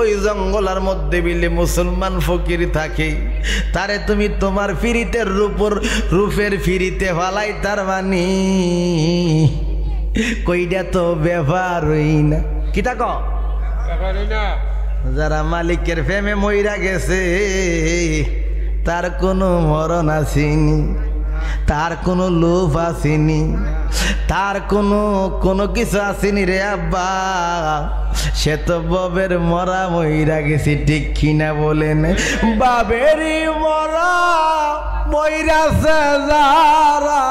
ওই জঙ্গলের মধ্যে বিলে মুসলমান ফকির থাকে, তারে তুমি তোমার ফিরিতের রূপের ফিরিতে ফালাই তার মানি কইটা তো ব্যাপার হই না। কিটা ক যারা মালিকের প্রেমে মইরা গেছে তার কোনো মরণ আসেনি, তার কোনো লোভ আসেনি, তার কোনো কিছু আসেনি রে আব্বা। সে তো ববের মরা মইরা গেছি, ঠিক কিনা বলেন? বাবেরই মরা মইরাছে যারা,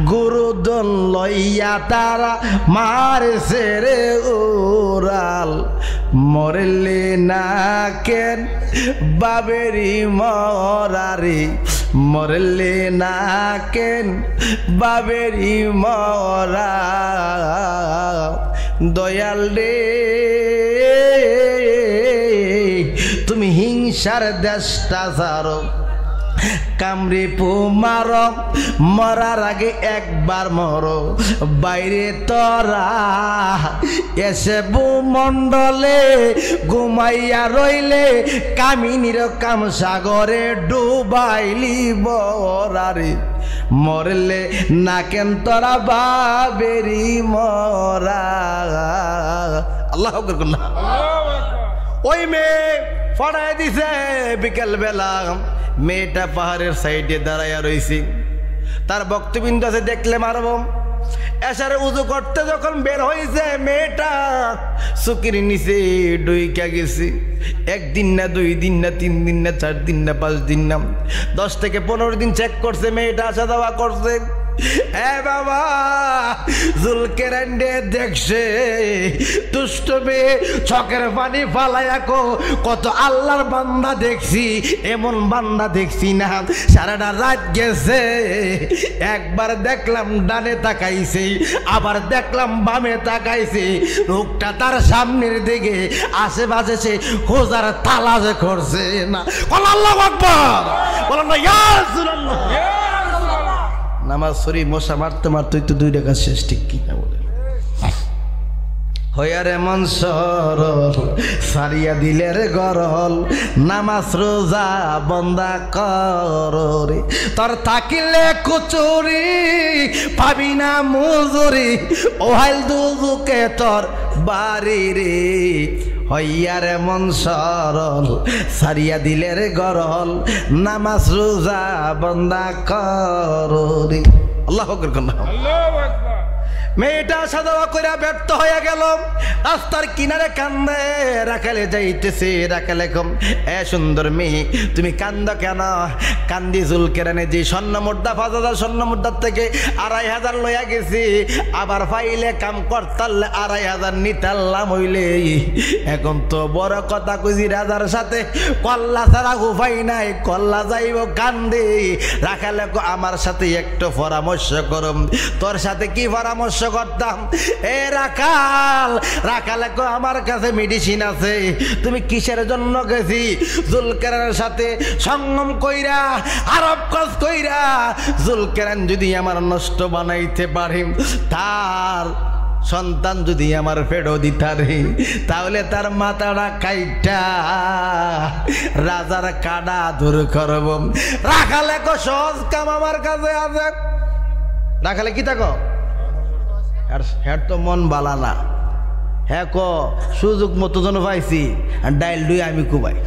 গুরুদন লইয়া তারা মারছে রে উড়াল। মরলে না কেন বাবেরই মরারে, মরলে না কেন বাবেরই মরা। দয়াল রে তুমি হিংসার দেশটা ছাড়ো, কামড়ে পো মারো, মরার আগে একবার মরো। বাইরে তরা এসে ভূমণ্ডলে ঘুমাইয়া রইলে, কামিনীর কাম সাগরে ডুবাইলি বরারে। মরলে না কেন তোরা বাবেরি মরা। আল্লাহ না ওই মেয়ে পড়ায় দিছে বিকেল বেলা, মেয়েটা পাহাড়ের সাইডে দাঁড়াইয়া রয়েছি, তার বক্তবিন্দু আছে দেখলে মারব। এসারে উজু করতে যখন বের হয়েছে মেয়েটা চুকির নিচে ডুইকা গেছি। 1 দিন না 2 দিন না 3 দিন না 4 দিন না 5 দিন না 10 থেকে 15 দিন চেক করছে, মেয়েটা আসা যাওয়া করছে। এ বাবা জুলকেরান্ডে দেখছে দুষ্ট মেয়ে চকের পানি ফালাইয়া কত আল্লাহর বান্দা দেখছি, এমন বান্দা দেখছি না। সারাটা রাত গেছে, একবার দেখলাম ডানে তাকাইছে, আবার দেখলাম বামে তাকাইছে। লোকটা তার সামনের দিকে আশেপাশে সে খোঁজার তালাশ করছে না। আল্লাহু আকবার বলেন না ইয়া রাসূলুল্লাহ। নামাজ শরীফ মশা মারতে মারতে তো 2 টাকা শেষ, ঠিক কিনা বলে? হইয়ারে মন সরল সারিয়া দিলের গরল, নামাজ রোজা বন্দা কররে। তোর তাকিলে কুচুরি পাবি না মুজুরি, ওহাইল দুজুকে তোর বাড়ি রে। হইয়ারে মন সরল সারিয়া দিলের গরল, নামাজ রোজা বন্দা কররে। আল্লাহু আকবার। মেয়েটা সাদা করে ব্যর্থ হয়ে গেল, রাস্তার কিনারে কান্দে। রাখালে যাইতেছে, রাখালে কম এ সুন্দর মেয়ে তুমি কান্দ কেন? কান্দি জুলকেরানে যে স্বর্ণ মুদ্রা 5000 স্বর্ণ মুদ্রার থেকে 2500 লইয়া গেছি, আবার পাইলে কাম করতালে 2500 নিতাল্লাম হইলে। এখন তো বড় কথা কইছি রাজার সাথে কল্লা ছাড়া উপায় নাই, কল্লা যাইব কান্দে। রাখালে আমার সাথে একটু পরামর্শ করম। তোর সাথে কি পরামর্শ করতাম? এ রাখাল, রাখালে আমার কাছে মেডিসিন আছে। তুমি কিসের জন্য গেছি? জুলকেরানের সাথে সঙ্গম কইরা আরব কাজ কইরা জুলকেরান যদি আমার নষ্ট বানাইতে পারে, তার সন্তান যদি আমার ফেরো দিতারে, তাহলে তার মাথাটা কাইটা রাজার কাডা দূর করব। রাখালে সহজ কাম আমার কাছে আছে। রাখালে কি থাকো হ্যাঁ তো মন বালা না, হ্যাঁ ক সুযোগ মতো জন পাইছি ডাইল ডুই আমি কুবাই।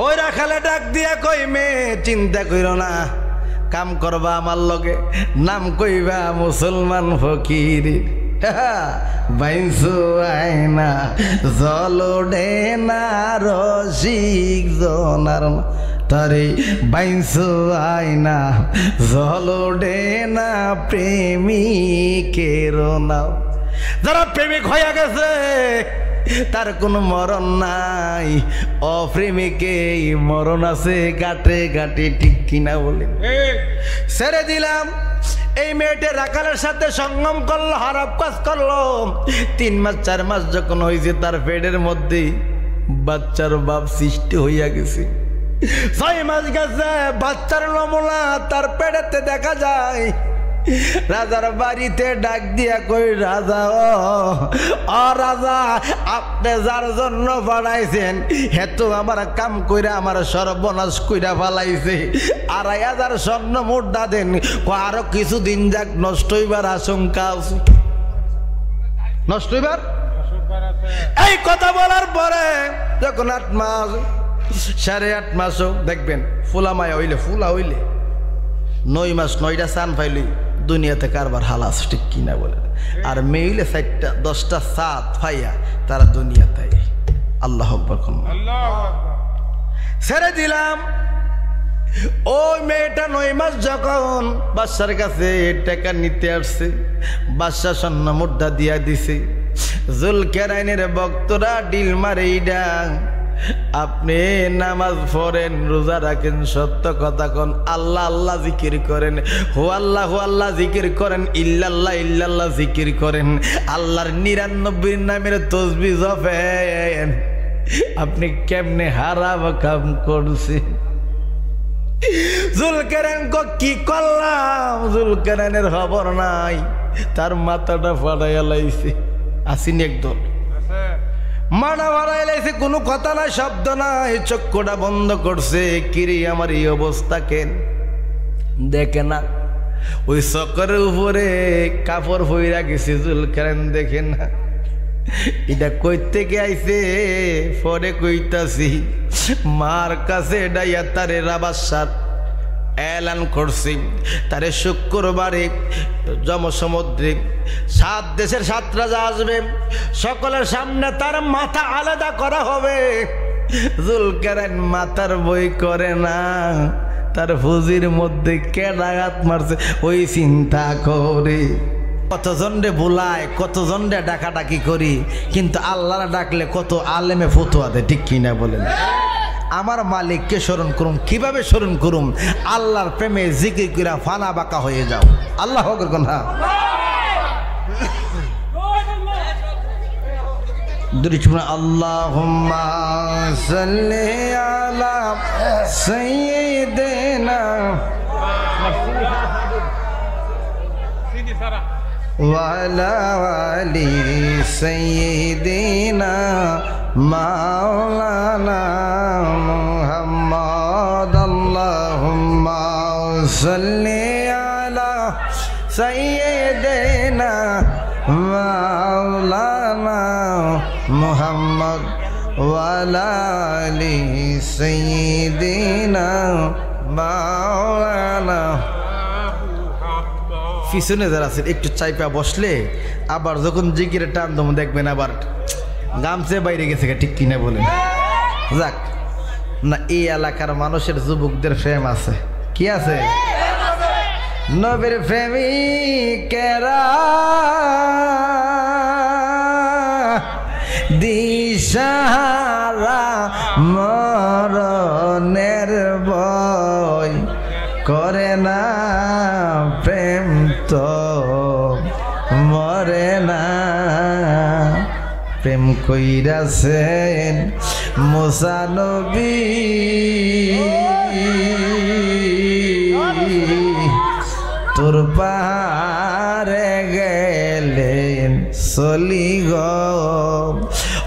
ওই রাখালে ডাক দিয়া কই মেয়ে চিন্তা কইর না, কাম করবা আমার লগে, নাম কইবা মুসলমান ফকির। বাইসু আয়না জলডে না রসিক জনার তারে, বাইসু আয়না জলডে না প্রেমিকের নাও। যারা প্রেমিক হয়ে গেছে তার কোনো মরণ নাই, অপ্রেমিকে মরণ আছে গাটে গাটে, ঠিক কিনা বলে? ছেড়ে দিলাম। এই মেয়েটা রাখালের সাথে সঙ্গম করলো, হারাপ কাজ করলো। 3 মাস 4 মাস যখন হয়েছে, তার পেটের মধ্যে বাচ্চার বাপ সৃষ্টি হইয়া গেছে। 6 মাস গেছে, বাচ্চার নমুনা তার পেটেতে দেখা যায়। রাজার বাড়িতে ডাক দিয়া কই রাজা ও রাজা আপনি যার জন্য পাঠাইছেন হেতু আমার কাম কইরা আমার সর্বনাশ কইরা ফালাইছে ২,৫০০ স্বর্ণ মুদ্রা দেন আরো কিছুদিন যাক নষ্ট হইবার আশঙ্কা আছে নষ্ট হইবার এই কথা বলার পরে যখন ৮ মাস ৮.৫ মাস দেখবেন ফুলামায়া হইলে ফুলা হইলে ৯ মাস ৯টা চান পাইলি দুনিয়াতে কারবার হাল আছে ঠিক কিনা বলে আর মেয়ে হইলে ৪টা ১০টা সাত পাইয়া তারা দুনিয়াতে আল্লাহ আকবার ছেড়ে দিলাম ওই মেয়েটা ৯ মাস যখন বাদশার কাছে টাকা নিতে আসছে বাদশা স্বর্ণ মুদ্রা দিয়া দিছে জুলকারনাইনের ভক্তরা ডিল মারে ডাং আপনি নামাজ পড়েন রোজা রাখেন সত্য কথা কোন আল্লাহ আল্লাহ জিকির করেন হু আল্লাহ জিকির করেন ইল্লাল্লাহ ইল্লাল্লাহ জিকির করেন আল্লাহর ৯৯ নামের তাসবিহ জপেন আপনি কেমনে হারাম কাম করছেন জুলকারনাইন কি করলাম জুলকারনাইনের খবর নাই তার মাথাটা ফাটাইয়া লাইছে আসিনি একদম মানা বাড়াই লাইছে কোনো কথা নাই শব্দ নাই চক্ষুটা বন্ধ করছে কিরে আমার এই অবস্থা কেন দেখে না ওই চক্করের উপরে কাপড় ভইরা গেছে জুলকারনাইন দেখে না এটা কই থেকে আইছে পরে কইতাছি মার কাছে ডাইয়া তারে রাবাসাত এলান করছি তারে শুক্রবারে জমসমুদ্রে ৭ দেশের ৭ রাজা আসবে সকলের সামনে তার মাথা আলাদা করা হবে জুলকারনাইন মাথার বই করে না তার ফুজির মধ্যে কেডা আঘাত মারছে ওই চিন্তা করে কতজন রে বুলায় কতজন রে ডাকাডাকি করি কিন্তু আল্লাহর ডাকলে কত আলেমে ফতোয়া দেয় ঠিক কিনা বলেন আমার মালিককে স্মরণ করুন কিভাবে স্মরণ করুন আল্লাহর প্রেমে জিকির কইরা ফানা বাঁকা হয়ে যাও আল্লাহ করুন হ্যাঁ আল্লাহুম্মা সাল্লি আলা সাইয়্যিদিনা ওয়া আলা আলি সাইয়্যিদিনা মাওলানা মুহাম্মদ আল্লাহুম্মা সাল্লি আলা সাইয়্যিদিনা মাওলানা মুহাম্মদ ওয়া আলা আলি সাইয়্যিদিনা মাওলানা পিছনে যারা আছে একটু চাইপা বসলে আবার যখন জিকিরে টান দম দেখবেন আবার গামছে বাইরে গেছে ঠিক কিনা বলেন যাক না এই এলাকার মানুষের যুবকদের প্রেম আছে কি আছে নবীর প্রেমিকেরা দিশাহারা মরণের ভয় করে না প্রেম তো মরে না প্রেম কইরাছেন মুসা নবী তোর পাহাড়ে গেলেন চলি গো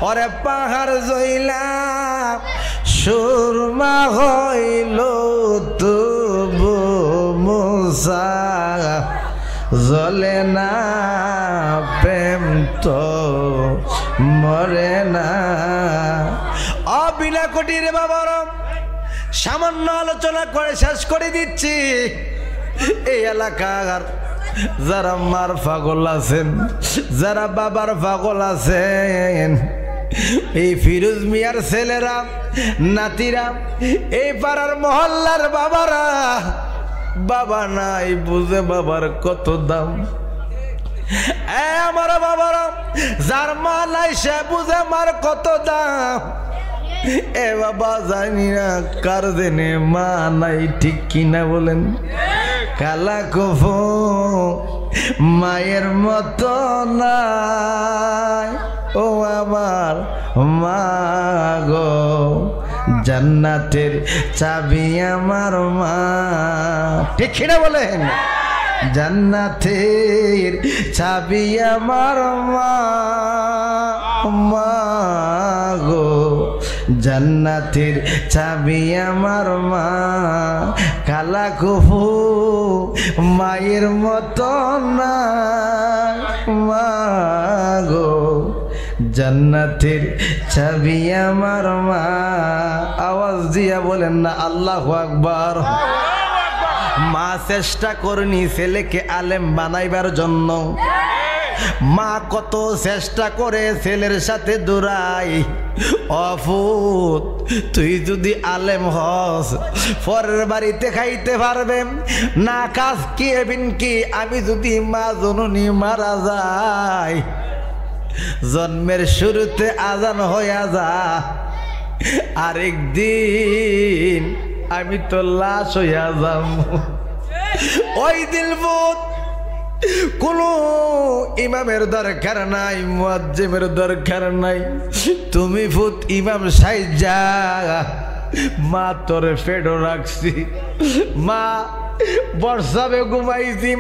ওরে পাহাড় জইলা সুরমা হইল তবু মুসা জ্বলে না প্রেম তো মরে না অবিনা কোটি রে বাবার সামান্য আলোচনা করে শেষ করে দিচ্ছি এই এলাকার যারা মার পাগল আছেন যারা বাবার পাগল আছেন এই ফিরোজ মিয়ার ছেলেরা নাতিরা এই পাড়ার মহল্লার বাবারা বাবা নাই বুঝে বাবার কত দাম আমার বাবারা যার মা নাই সে বুঝে মার কত দাম এ বাবা জানি না কার জেনে মা নাই ঠিক কিনা বলেন কালা কফু মায়ের মতো নাই ও আমার মা গো জান্নাতের চাবি আমার মা ঠিক কিনা বলেন জান্নাতের চাবি আমার মা গো, জান্নাতের চাবি আমার মা, কালা কফু মায়ের মতো না মা গো, জান্নাতের চাবি আমার মা। আওয়াজ দিয়া বলেন না আল্লাহু আকবার। মা চেষ্টা করনি ছেলেকে আলেম বানাইবার জন্য, মা কত চেষ্টা করে ছেলের সাথে দৌড়াই, অফুত তুই যদি আলেম হস পরের বাড়িতে খাইতে পারবে না, কাজ কি এবিন কি আমি যদি মা জননী মারা যাই, জন্মের শুরুতে আজান হইয়া যা, আরেকদিন আমি তো লাশ হইয়া যাব। ওই দিল বোধ কোনো ইমামের দরকার নাই, মুয়াজ্জিমের দরকার নাই, তুমি ভূত ইমাম সাইজা মা তোরে ফেডো রাখছি। মা বর্ষাবে ঘুমাইছি,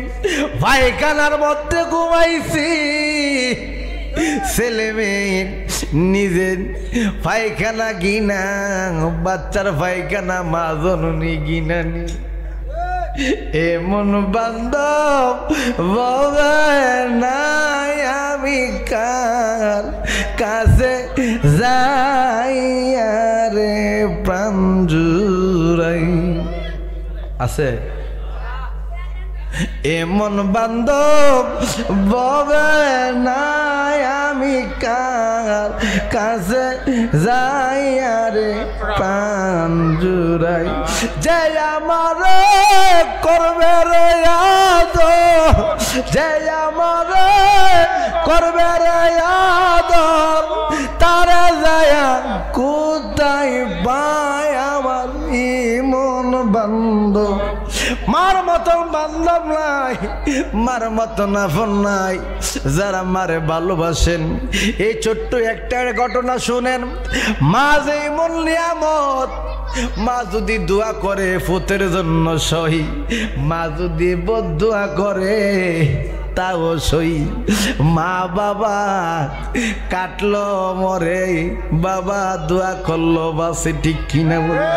পায়খানার মধ্যে ঘুমাইছি, ছেলে মেয়ে নিজের পায়খানা গিনা, বাচ্চার পায়খানা মা জননী গিনানি। এমন বান্ধব ববে নাই আমি কার কাছে যাই রে প্রাণ জুড়াই। আছে এমন বান্ধব ববে নাই আমি কার কাছে যাই রে প্রাণ জুড়াই। যে আমার করবে রে আদর, যে আমার করবে রে আদর, তারা যায় কোথায় পায় আমার ইমন বান্ধব। মার মতন বান্ধব নাই, মার মতন আপন নাই, যারা মারে ভালোবাসেন। এই ছোট্ট একটা ঘটনা শুনেন, মা যে এমন নিয়ামত, মা যদি দোয়া করে পুতের জন্য সহি, মা যদি বদদোয়া করে তাও সহি। মা বাবা কাটলো মরে, বাবা দোয়া করলো বাসে, ঠিক কিনা বলে?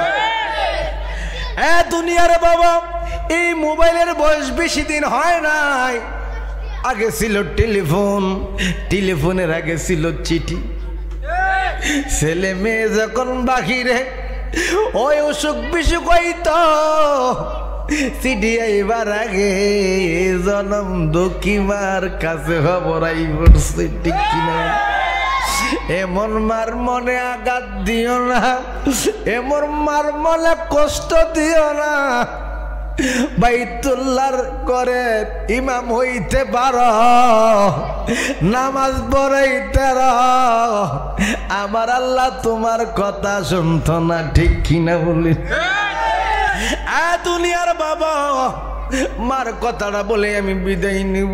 দুনিয়ার বাবা, এই মোবাইলের বয়স বেশি দিন হয় নাই। আগে ছিল টেলিফোন, টেলিফোনের আগে ছিল চিঠি। ছেলে মেয়ে যখন বাহিরে ওই অসুখ বিসুখ হইতো, চিঠি আইবার আগে জনম দক্ষিমার কাছে খবর আই পড়ছে, ঠিক কিনা? এমন মার মনে আঘাত দিও না, এমন মার মনে কষ্ট দিও না। বাইতুল্লাহর করে ইমাম হইতে পারো, নামাজ পড়াইতে আমার আল্লাহ তোমার কথা শুনতো না, ঠিক কিনা বলি? দুনিয়ার বাবা, মার কথাটা বলে আমি বিদায় নিব।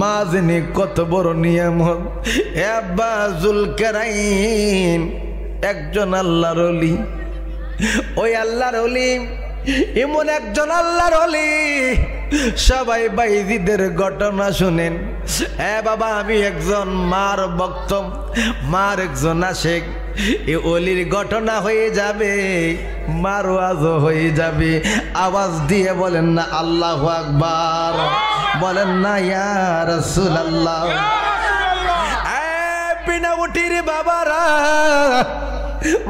মা জেনে কত বড় নিয়ামত। আব্বা জুলকারাইন একজন আল্লাহর ওলি, ওই আল্লাহর ওলি এমন একজন আল্লাহর ওলি। সবাই বাইজিদের ঘটনা শুনেন। বাবা, আমি একজন মার ভক্ত, মার একজন আশেক। এ ওলির ঘটনা হয়ে যাবে, মার ওয়াজও হয়ে যাবে। আওয়াজ দিয়ে বলেন না আল্লাহু আকবার, বলেন না ইয়া রাসূলুল্লাহ। বিনা উঠির বাবারা,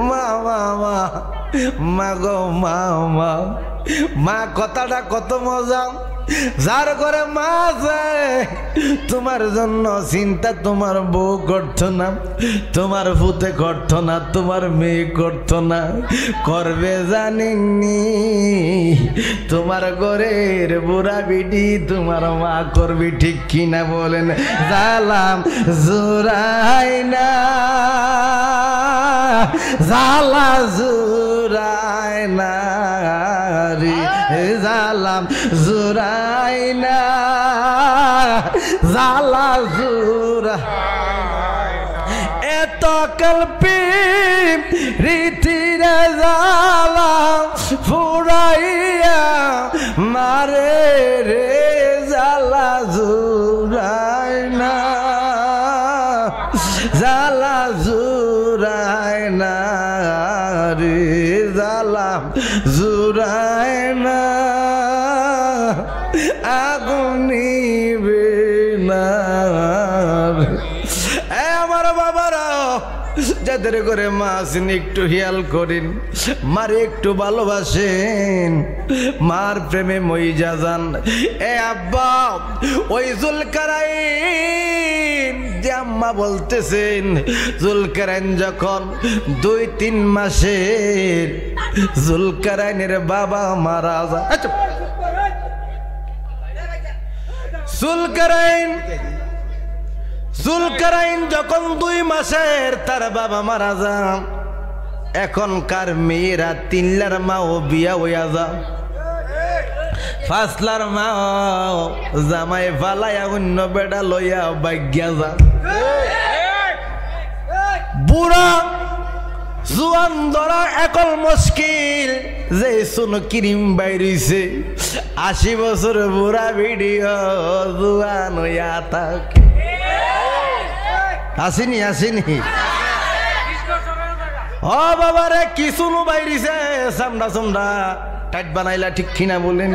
মা মা মা মা গো মা মা, মা কথাটা কত মজা। যার ঘরে মা আছে, তোমার জন্য চিন্তা তোমার বউ করতো না, তোমার পুতে করতো না, তোমার মেয়ে করতো না, করবে জানেননি? তোমার ঘরের বুড়া বিটি তোমার মা করবি, ঠিক কিনা বলেন? জালাম জুরাই না, জালা জুরাই না রে, জালাম জুরাই না, জালা জুরা। এত কল্পি রীতিরে জালা ফুরাইয়া আমারে রে জ্বালা জুড়ায় না, জ্বালা জুড়ায় না রে, জ্বালা জুড়ায় না, আগুন নিবে না। আমার বাবারা যাদের করে মা আছেন একটু খেয়াল করেন, মারে একটু ভালোবাসেন, মার প্রেমে মইজা যান। এ আব্বা, ওই জুলকারাইন যে আম্মা বলতেছেন, জুলকারাইন যখন 2-3 মাসের, জুলকারাইনের বাবা মারা যায়। আচ্ছা, জুলকারাইন যখন 2 মাসের তার বাবা মারা যান, এখনকার মেয়েরা 3লার মাও বিয়া হইয়া যান, 5লার মাও জামাই ফালাইয়া অন্য বেড়া লইয়া বাগ্যা যান। বুড়া জুয়ান ধরা এখন মুশকিল, যে শুনো ক্রিম বাইরিছে 80 বছর বুড়া ভিডিও জুয়ান হইয়া থাকে। আসেনি ও বাবা রে, কি শুনো বাইরিছে সামডা সামডা টাইট বানাইলা, ঠিক কিনা বলেন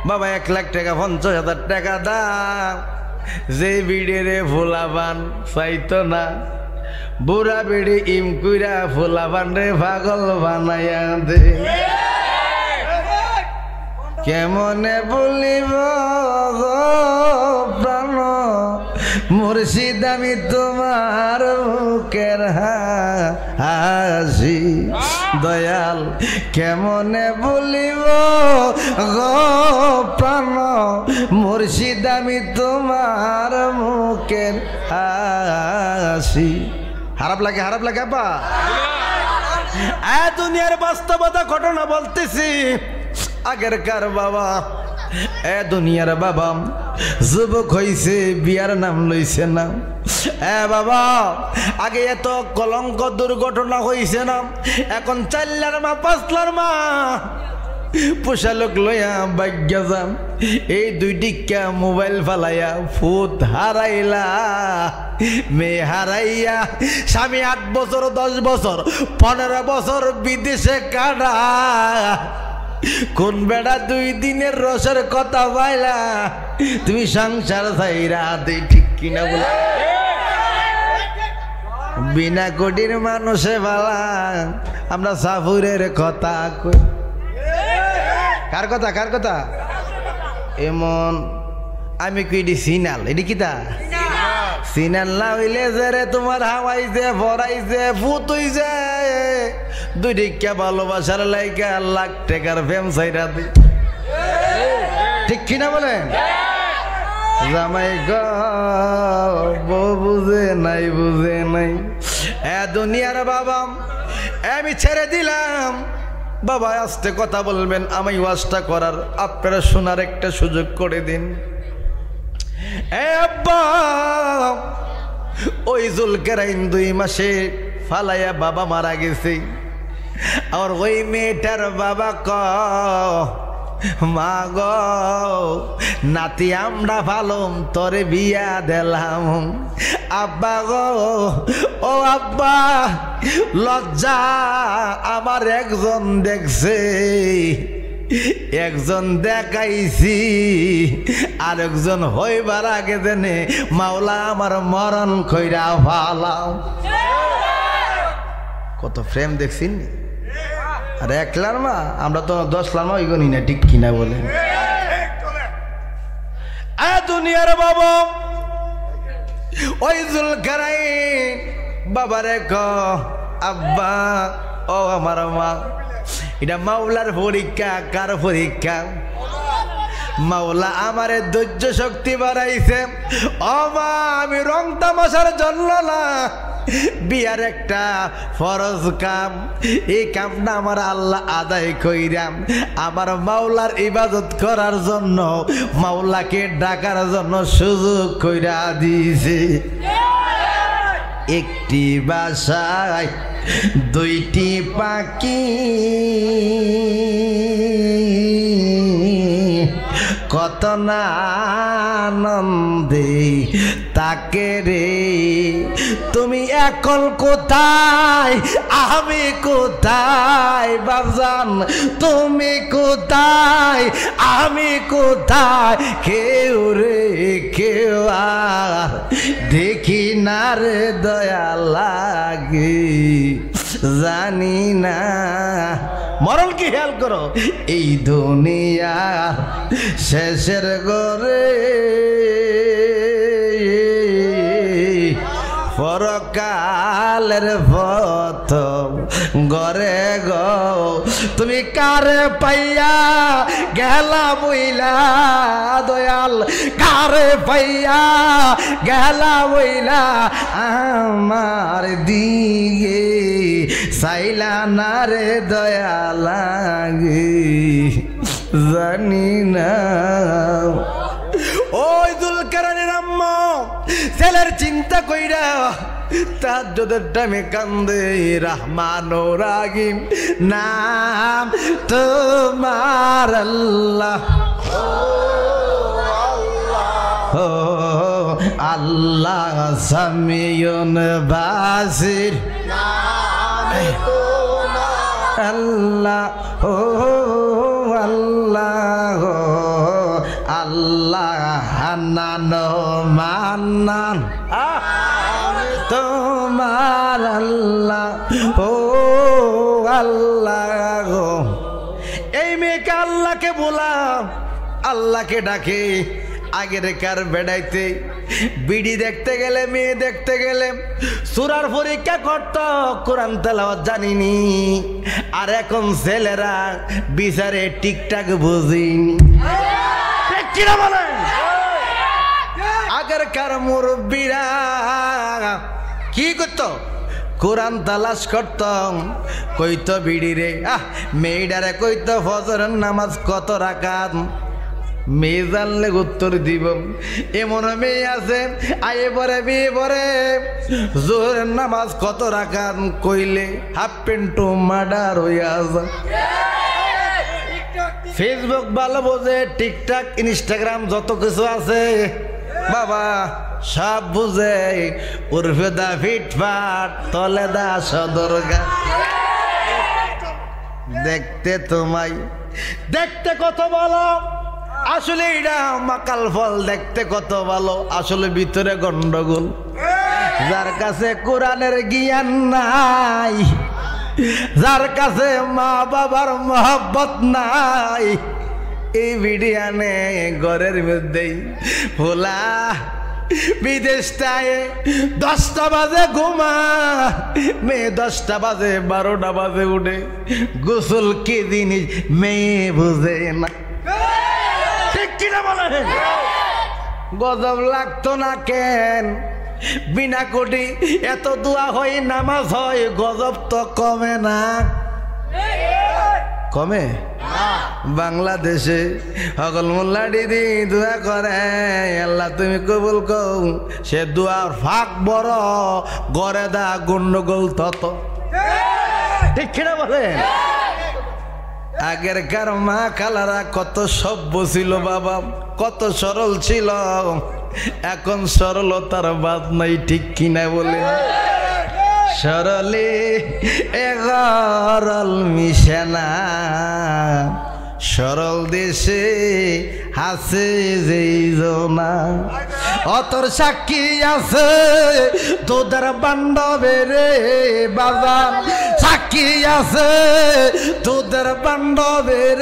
বাবা? 1 লাখ টাকা 50,000 টাকা দাম, যে বিড়ে রে ফুলাবান চাইতো না, বুড়া বিড়ি ইমকুইরা ফুলাবান রে পাগল বানাইয়া দে। কেমনে বলিব প্রাণ মুর্শিদ আমি তোমার মুখের হাসি, দয়াল কেমনে বলিব গো প্রাণ মুর্শিদ আমি তোমার মুখের হাসি। খারাপ লাগে আপা? দুনিয়ার বাস্তবতা ঘটনা বলতেছি। আগেরকার বাবা, দুনিয়ার বাবা যুবক হইছে, বিয়ার নাম লইছে না। বাবা, আগে এত কলঙ্ক দুর্ঘটনা হইছে না, এখন 4লার মা 5লার মা পোশাক লইয়া বাগ্যা যাম। এই 2 টিকা মোবাইল ফালাইয়া ফুট হারাইলা, মেয়ে হারাইয়া স্বামী 8 বছর 10 বছর 15 বছর বিদেশে কাটা। কোন বেড়া 2 দিনের রসের কথা পাইলা তুমি সংসার ছাইরা দে, ঠিক কিনা বলে? বিনা কোটির মানুষে বালা, আমরা সাফুরের কথা কই। কার কথা? এমন আমি কইডি সিনাল, এডি কিতা সিনাল না হইলে যে রে তোমার হাওয়াইছে, ভরাইছে, ভূত হইছে। 2 টিকা ভালোবাসার লাইগা 1 লাখ টাকার ফেম ছাইরা দি, ঠিক কিনা বলেন? জামাই গো বুঝে নাই দুনিয়ার বাবা, আমি ছেড়ে দিলাম। বাবা আস্তে কথা বলবেন, আমি ওয়াজটা করার আপনারা শোনার একটা সুযোগ করে দিন। আব্বা, ওই জুলকারাইন 2 মাসে ফালাইয়া বাবা মারা গেছে। আর ওই মেয়েটার বাবা ক মা গো নাতি আমরা ভালম তোরে বিয়া দিলাম। আব্বা গো ও আব্বা, লজ্জা আমার একজন দেখছে, একজন দেখাইছি, আর একজন হইবার আগে দেনে মাওলা আমার মরণ কইরা ভালাম। কত ফ্রেম দেখছিন? আর 1 লাখ মা, আমরা তো 10 লাখ মা ওইগনি না, ঠিক কিনা বলেন? দুনিয়ার বাবা, ওই জুলকারাইন বাবারে ক আব্বা ও আমার মা, এটা মাওলার পরীক্ষা। কার পরীক্ষা? মাওলা আমারে ধৈর্য শক্তি বাড়াইছে। ও মা, আমি রং তামাশার জন্য না, বিয়ার একটা ফরজ কাম, এই কামটা আমার আল্লাহ আদায় কইরাম আমার মাওলার ইবাদত করার জন্য, মাওলাকে ডাকার জন্য সুযোগ কইরা দিয়েছে। একটি বাসায় 2টি পাখি, কত না আনন্দে তাকে রে। তুমি এখন কোথায় আমি কোথায় বাজান, তুমি কোথায় আমি কোথায়, কেউ রে কেউ আর দেখি না রে দয়া লাগে জানি না। মরণ কি খেয়াল করো, এই দুনিয়া শেষের ঘরে পরকালের পথ গরে গো। তুমি কারে পাইয়া গেলা বইলা দয়াল, কারে পাইয়া গেলা বইলা আমার দিকে চাইলা না রে দয়া লাগে জানি না। ওই দুলকারনের আম্মা ছেলের চিন্তা কইরা তাহাজ্জুদের টাইমে কান্দে। রহমান ও রাহিম নাম তোমার আল্লাহ, ও আল্লাহ সামিউন বাসির আল্লাহ, ও আল্লাহ আল্লাহ হান্নান মান্নান তোমার আল্লাহ, ও আল্লাহ। এই মেয়েকে আল্লাহকে বলাম, আল্লাহকে ডাকে। আগের কার বেড়াইতে বিড়ি দেখতে গেলে, মেয়ে দেখতে গেলে সূরার পরীক্ষা করত, কোরআন তেলাওয়াত জানিনি। আর এখন ছেলেরা বিচারে টিকটাক বুঝিনি। কিরা বলেন? আগের কার মুরব্বীরা কি করত? কোরআন তালাশ করতাম, কইতো বিড়ি রে মেয়েডারে কইতো ফজরের নামাজ কত রাকাত। মেয়ে জানলে উত্তর দিব। এমন মেয়ে আছে আয়ে পরে বিয়ে পরে জোহরের নামাজ কত রাকাত কইলে হাফ প্যান্টু মার্ডার হইয়া যায়। ফেসবুক ভালো বোঝে, টিকটক ইনস্টাগ্রাম যত কিছু আছে বাবা সব বুঝে। উর্ফে দা ফিটফাট তলে দা সদরগা। দেখতে তোমায় দেখতে কত ভালো, আসলে এটা মাকাল ফল। দেখতে কত ভালো, আসলে ভিতরে গন্ডগোল। যার কাছে কোরআনের জ্ঞান নাই, যার কাছে মা বাবার মহব্বত নাই, এই ভিডিয়ানে ঘরের মধ্যেই ভোলা বিদেশটায় 10টা বাজে ঘুমা, মেয়ে 10টা বাজে 12টা বাজে উঠে। গোসল কি জিনিস মেয়ে বুঝে না, ঠিক কিনা বলেন? গজব লাগতো না কেন? বিনা কোটি এত দোয়া হয়, নামাজ হয়, গজব তো কমে না। কমে? বাংলাদেশে সকল মোল্লা দিদি দোয়া করে, আল্লাহ তুমি কবুল কও। সে দোয়ার ফাঁক বড়, গড়ে দা গন্ডগোল তত। ঠিক কিনা বলেন? আগের কার মা খালারা কত সভ্য ছিল বাবা, কত সরল ছিল। এখন সরলতার বাদ নাই, ঠিক কিনা বলে? সরলে এগরল মিশে না, সরল দেশে হাসে যেই জনা। অতর সাক্ষী আছে তোদের বান্ধবের বাজার, সাক্ষী আছে তোদের বান্ধবের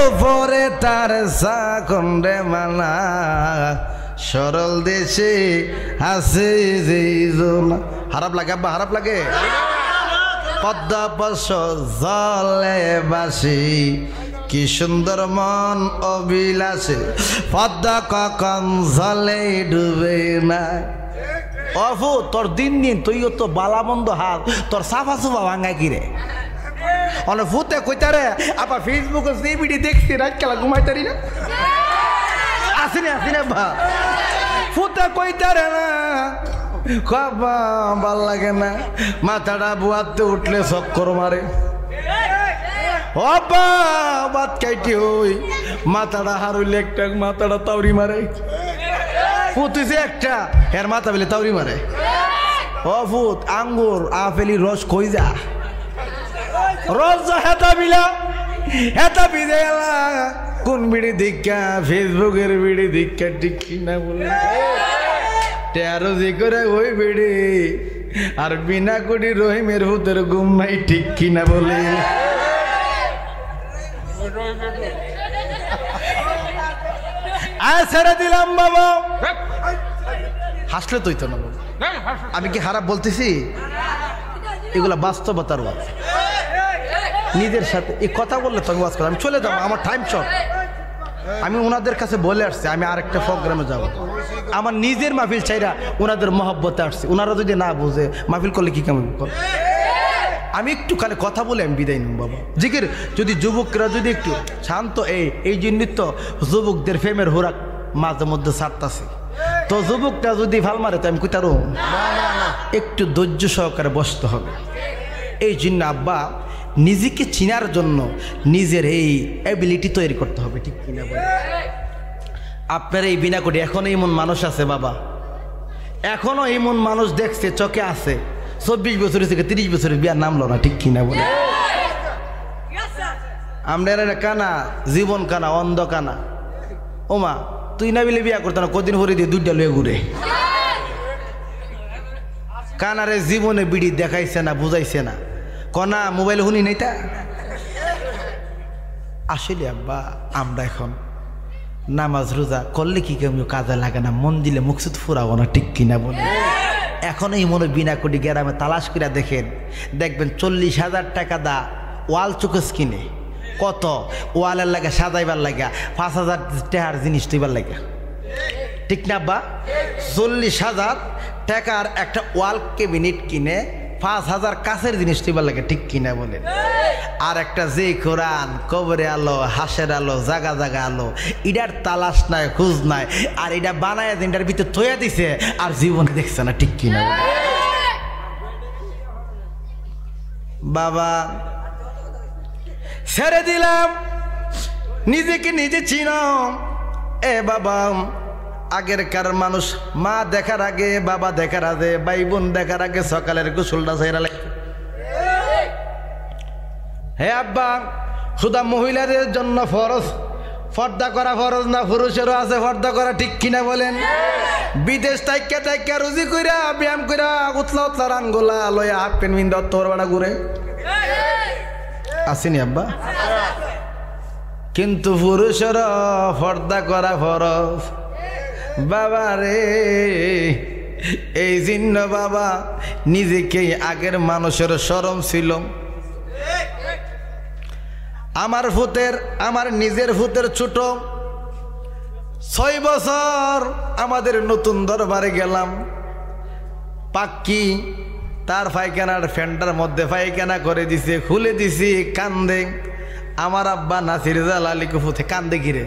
ওপরে তার সাকন্ডে মানা। সরল দেশে হাসে যেই জনা। খারাপ লাগে আব্বা, খারাপ লাগে? পদ্মা পশ জলে বাসি, কি সুন্দর মন অবিলাসে, পদ্মা কখন জলে ডুবে না। অফু তোর দিন দিন তুইও তো বালামন্দ হাল, তোর সাফা সুফা ভাঙা কিরে অনেক ফুতে কইতারে। আবার ফেসবুকে সেই ভিডিও দেখছি, রাত খেলা ঘুমাইতারি না, আসিনি আসিনি বা ফুতে কইতারে না, ভাল লাগে না। মাথাটা বুয়াতে উঠলে চক্কর মারে। অবা বাত কাইটি হই মাথাটা হারুইলে একটা মাথাটা তাউরি মারে ফুতুছে একটা এর মাথা বেলে তাউরি মারে ও ফুত আঙ্গুর আপেলি রস কই যা রস যা হেতা বিলা হেতা বিদে গেলা কোন বিড়ি দীক্ষা ফেসবুকের বিড়ি দীক্ষা ঠিক কিনা বলে তেরো জি করে ওই বিড়ি আর বিনা কোটি রহিমের হুতের ঘুম নাই ঠিক কিনা বলে ছেড়ে দিলাম বাবা হাসলে তুই তো না আমি কি খারাপ বলতেছি এগুলা বাস্তবতার ওয়াজ নিজের সাথে এই কথা বললে তো ওয়াজ করে আমি চলে যাবো আমার টাইম শর্ট আমি ওনাদের কাছে বলে আসছি আমি আরেকটা প্রোগ্রামে যাব আমার নিজের মাহফিল চাইরা ওনাদের মহব্বতে আসছি ওনারা যদি না বুঝে মাহফিল করলে কি কেমন করে আমি একটু খালি কথা বলে আমি বিদায় নিব বাবা জিকির যদি যুবকরা যদি একটু শান্ত এই জন্যই তো যুবকদের ফেমের হোরাক মাঝে মধ্যে ছাড়তাছে তো যুবকটা যদি ভাল মারে তো আমি কোথাও একটু ধৈর্য সহকারে বসতে হবে এই জন্য আব্বা নিজেকে চিনার জন্য নিজের এই অ্যাবিলিটি তৈরি করতে হবে ঠিক কিনা বলে আপনার এই বিনা কোটি এখনো এমন মানুষ আছে বাবা এখনো এমন মানুষ দেখছে চোখে আছে 24 বছরের থেকে 30 বছরের বিয়ার নামলো না ঠিক কিনা বলে আমরা কানা জীবন কানা অন্ধ কানা ওমা তুই না বিলে বিয়া করতে না কদিন ভরে দিয়ে দুইটা লয়ে ঘুরে কানারে জীবনে বিড়ি দেখাইছে না বুঝাইছে না কনা মোবাইল শুনি নাই তা আসলে আব্বা আমরা এখন নামাজ রোজা করলে কি কেমন কাজে লাগে না মন দিলে মুখসুদ ফুরাবো না ঠিক কিনা বলে এখন এই মনে বিনা কোটি গ্রামে তালাশ করে দেখেন দেখবেন 40,000 টাকা দা ওয়াল চুকেস কিনে কত ওয়ালের লাগে সাজাইবার লাগা 5,000 টাকার জিনিস তৈবার লাগা ঠিক না আব্বা 40,000 টাকার একটা ওয়াল ক্যাবিনেট কিনে 5,000 কাছের জিনিস তৈবার লাগে ঠিক কিনা বলেন আর একটা যে কোরআন কবরে আলো হাঁসের আলো জাগা জাগা আলো এটার তালাশ নাই খুঁজ নাই আর এটা বানায় দিনটার ভিতরে থইয়া দিছে আর জীবনে দেখছে না ঠিক কিনা বাবা ছেড়ে দিলাম নিজেকে নিজে চিনাও এ বাবা আগেরকার মানুষ মা দেখার আগে বাবা দেখার আগে ভাই বোন দেখার আগে সকালের গোসলটা সেরা লাগে হে আব্বা শুধু মহিলাদের জন্য ফরজ পর্দা করা ফরজ না পুরুষেরও আছে পর্দা করা ঠিক কিনা বলেন বিদেশ তাইকা তাইকা রুজি কইরা ব্যায়াম কইরা উতলা উতলা রানগোলা লয়া হাফ প্যান্ট মিন তোর বাড়া ঘুরে আসেনি আব্বা কিন্তু পুরুষেরও পর্দা করা ফরজ বাবা রে এই জন্য বাবা নিজেকে আগের মানুষের শরম ছিল আমার নিজের ভূতের ছোট 6 বছর আমাদের নতুন দরবারে গেলাম পাক্কি তার পায়খানার ফ্যানটার মধ্যে পায়খানা করে দিছে খুলে দিছি কান্দে আমার আব্বা নাসির জালালি কুফুতে কান্দে ঘিরে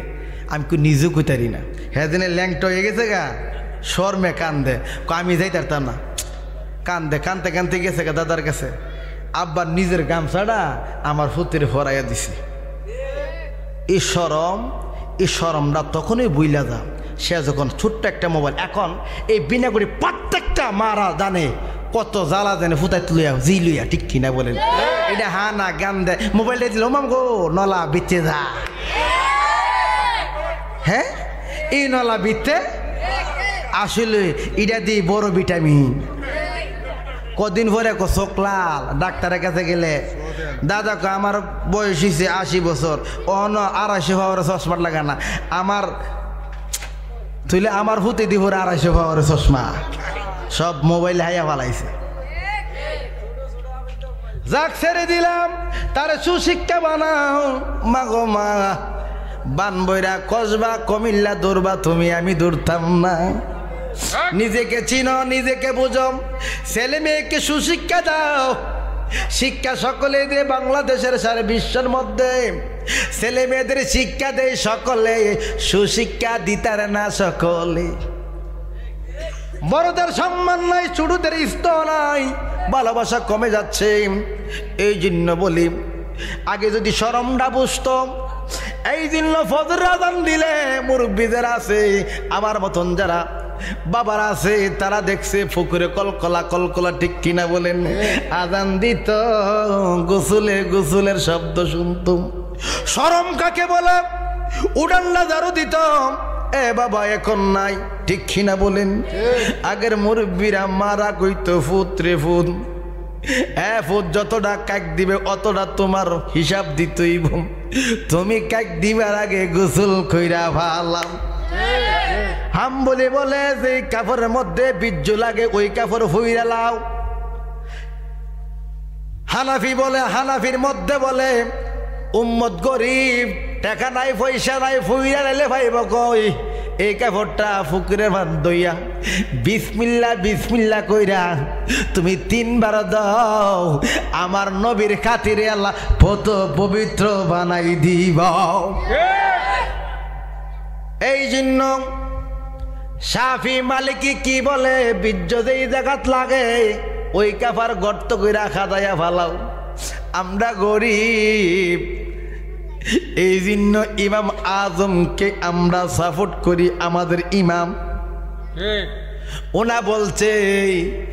আমি নিজেও কইতারি না হ্যাঁ দিনে ল্যাংটা হয়ে গেছে গা শর্মে কান্দে আমি যাই তারতাম না কান্দে কানতে কানতে গেছে গা দাদার কাছে আব্বার নিজের গামছাটা আমার ফুতের ফরাইয়া দিছে এই শরমটা তখনই বুইলা যা সে যখন ছোট্ট একটা মোবাইল এখন এই বিনা করে প্রত্যেকটা মারা জানে কত জ্বালা জানে ফুতাই তুলিয়া জি লইয়া ঠিক কিনা বলেন এটা হা না গান দেয় মোবাইলটা দিল মাম গো নলা বিচ্ছে যা হ্যাঁ এই নলা বিতে আসলে এটা দিই বড় ভিটামিন কদিন পরে চোখ লাল ডাক্তারের কাছে গেলে দাদা আমার বয়স হয়েছে 80 বছর অন্য 250 পাওয়ারের চশমা লাগা না আমার তুইলে আমার হুতে দিব 250 পাওয়ারের চশমা সব মোবাইল হাইয়া ফালাইছে যাক ছেড়ে দিলাম তারে সুশিক্ষা বানাও মাগো মা বানবইরা কসবা কমিল্লা দৌড়বা তুমি আমি দৌড়তাম না নিজেকে চিনো নিজেকে বুঝো ছেলে মেয়েকে সুশিক্ষা দাও শিক্ষা সকলে দে বাংলাদেশের সারা বিশ্বের মধ্যে ছেলে মেয়েদের শিক্ষা দেয় সকলে সুশিক্ষা দিতার না সকলে বড়দের সম্মান নাই ছোটদের স্তর নাই ভালোবাসা কমে যাচ্ছে এই জন্য বলি আগে যদি শরমটা বুঝতো, এই জন্য ফজর আজান দিলে মুরব্বীদের আছে আমার মতন যারা বাবারা আছে তারা দেখছে পুকুরে কলকলা কলকলা, ঠিক কিনা বলেন? আজান দিত, গোসলের শব্দ শুনতুম। শরম কাকে বলে? উড়ান্না ঝাড়ু দিত, এ বাবা এখন নাই, ঠিক কিনা বলেন? আগের মুরব্বীরা মারা কইতো ফুতরে ফুত, ফুত যতটা কাক দিবে অতটা তোমার হিসাব দিতই। তুমি কাক দিবার আগে গোসল কইরা ভালাম। হাম বলে যে কাপড়ের মধ্যে বীর্য লাগে ওই কাপড় ফুইরা লাও। হানাফি বলে, হানাফির মধ্যে বলে উম্মত গরিব, টাকা নাই পয়সা নাই, ফুইরা লাইলে ভাইব কই এই কাপড়টা ফুকুরের ভাত দইয়া বিসমিল্লা বিসমিল্লা কইরা তুমি 3 বার দাও, আমার নবীর খাতিরে আল্লাহ কত পবিত্র বানাই দিব। এই জন্য শাফি মালিকি কি বলে, বীর্য যেই জায়গাত লাগে ওই কাপড় গর্ত কইরা খাদাইয়া ফালাও। আমরা গরিব, এই জন্য ইমাম আজমকে আমরা সাপোর্ট করি। আমাদের ইমাম ওনা বলছে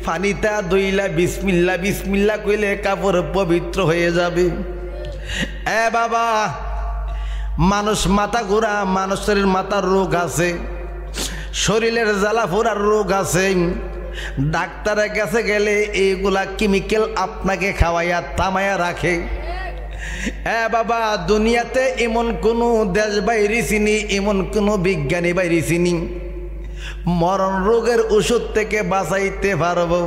ফানিতা দইলা বিসমিল্লা বিসমিল্লা কইলে কাপড় পবিত্র হয়ে যাবে। এ বাবা, মানুষ মাথা ঘোরা, মানুষের মাথার রোগ আছে, শরীরের জ্বালা ফোড়ার রোগ আছে, ডাক্তারের কাছে গেলে এইগুলা কেমিক্যাল আপনাকে খাওয়াইয়া থামাইয়া রাখে। বাবা, দুনিয়াতে এমন কোনো দেশ বাইরে চিনি, এমন কোনো বিজ্ঞানী বাইরে চিনি মরণ রোগের ওষুধ থেকে বাঁচাইতে পারবো।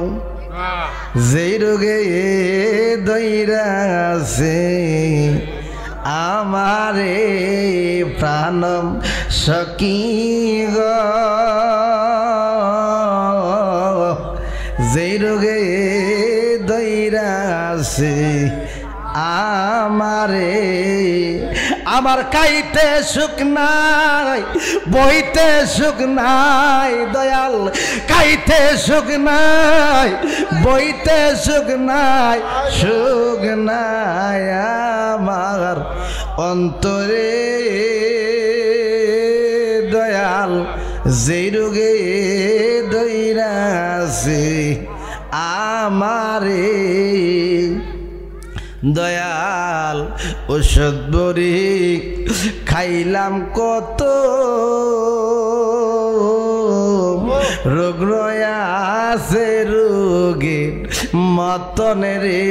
যেই রোগে দইরাছে আমারে প্রাণম সখী গো, যেই রোগে দইরাছে আমারে, আমার খাইতে সুখ নাই, বইতে সুখ নাই দয়াল, খাইতে সুখ নাই, বইতে সুখ নাই, সুখ নাই আমার অন্তরে দয়াল, যেই রোগে দইরাছে আমারে দয়াল। ওষুধ বড়ি খাইলাম কত, রোগ রয়াছে রোগের মতন রে,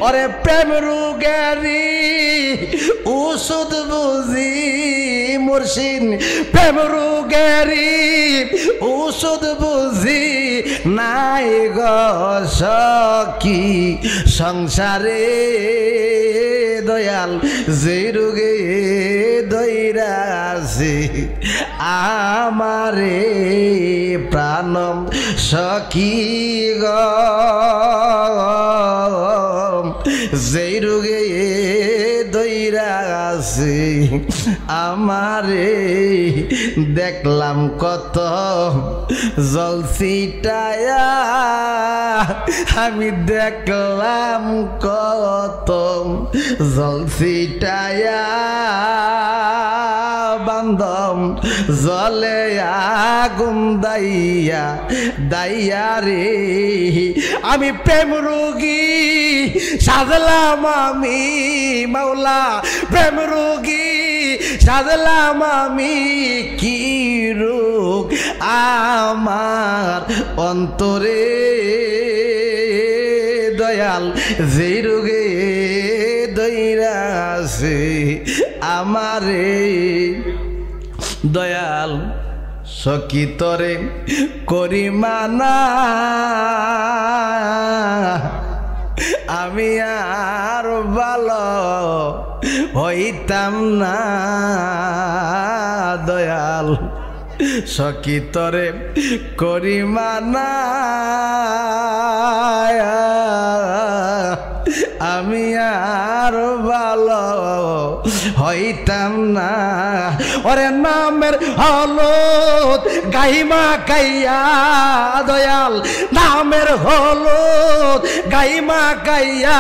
ওরে প্রেম রোগেরি ওষুধ বুঝি মুর্শিদ, প্রেম রোগেরি ওষুধ বুঝি নাই গো সখী সংসারে দয়াল, যে রোগে দইরাছে আমারে প্রাণম সখী গো, যেই রোগে দইরাছে আমারে দেখলাম কত জল ছিটায়া, আমি দেখলাম কত জল ছিটায়া, বান্ধব জলে আগুন দাইয়া দাইয়া রে, আমি প্রেম রোগী সাজলাম আমি মাওলা, প্রেম রোগী সাজলাম আমি, কি রোগ আমার অন্তরে দয়াল, যে রোগে দইরাছে আমারে দয়াল, সখী তরে করি মানা, আমি আর ভালো হইতাম না দয়াল, সখী তরে করি মানা, আমি আর ভালো হইতাম না, ওরে নাম নামের হলুদ গাইমা গাইয়া দয়াল নামের হলুদ গাইমা গাইয়া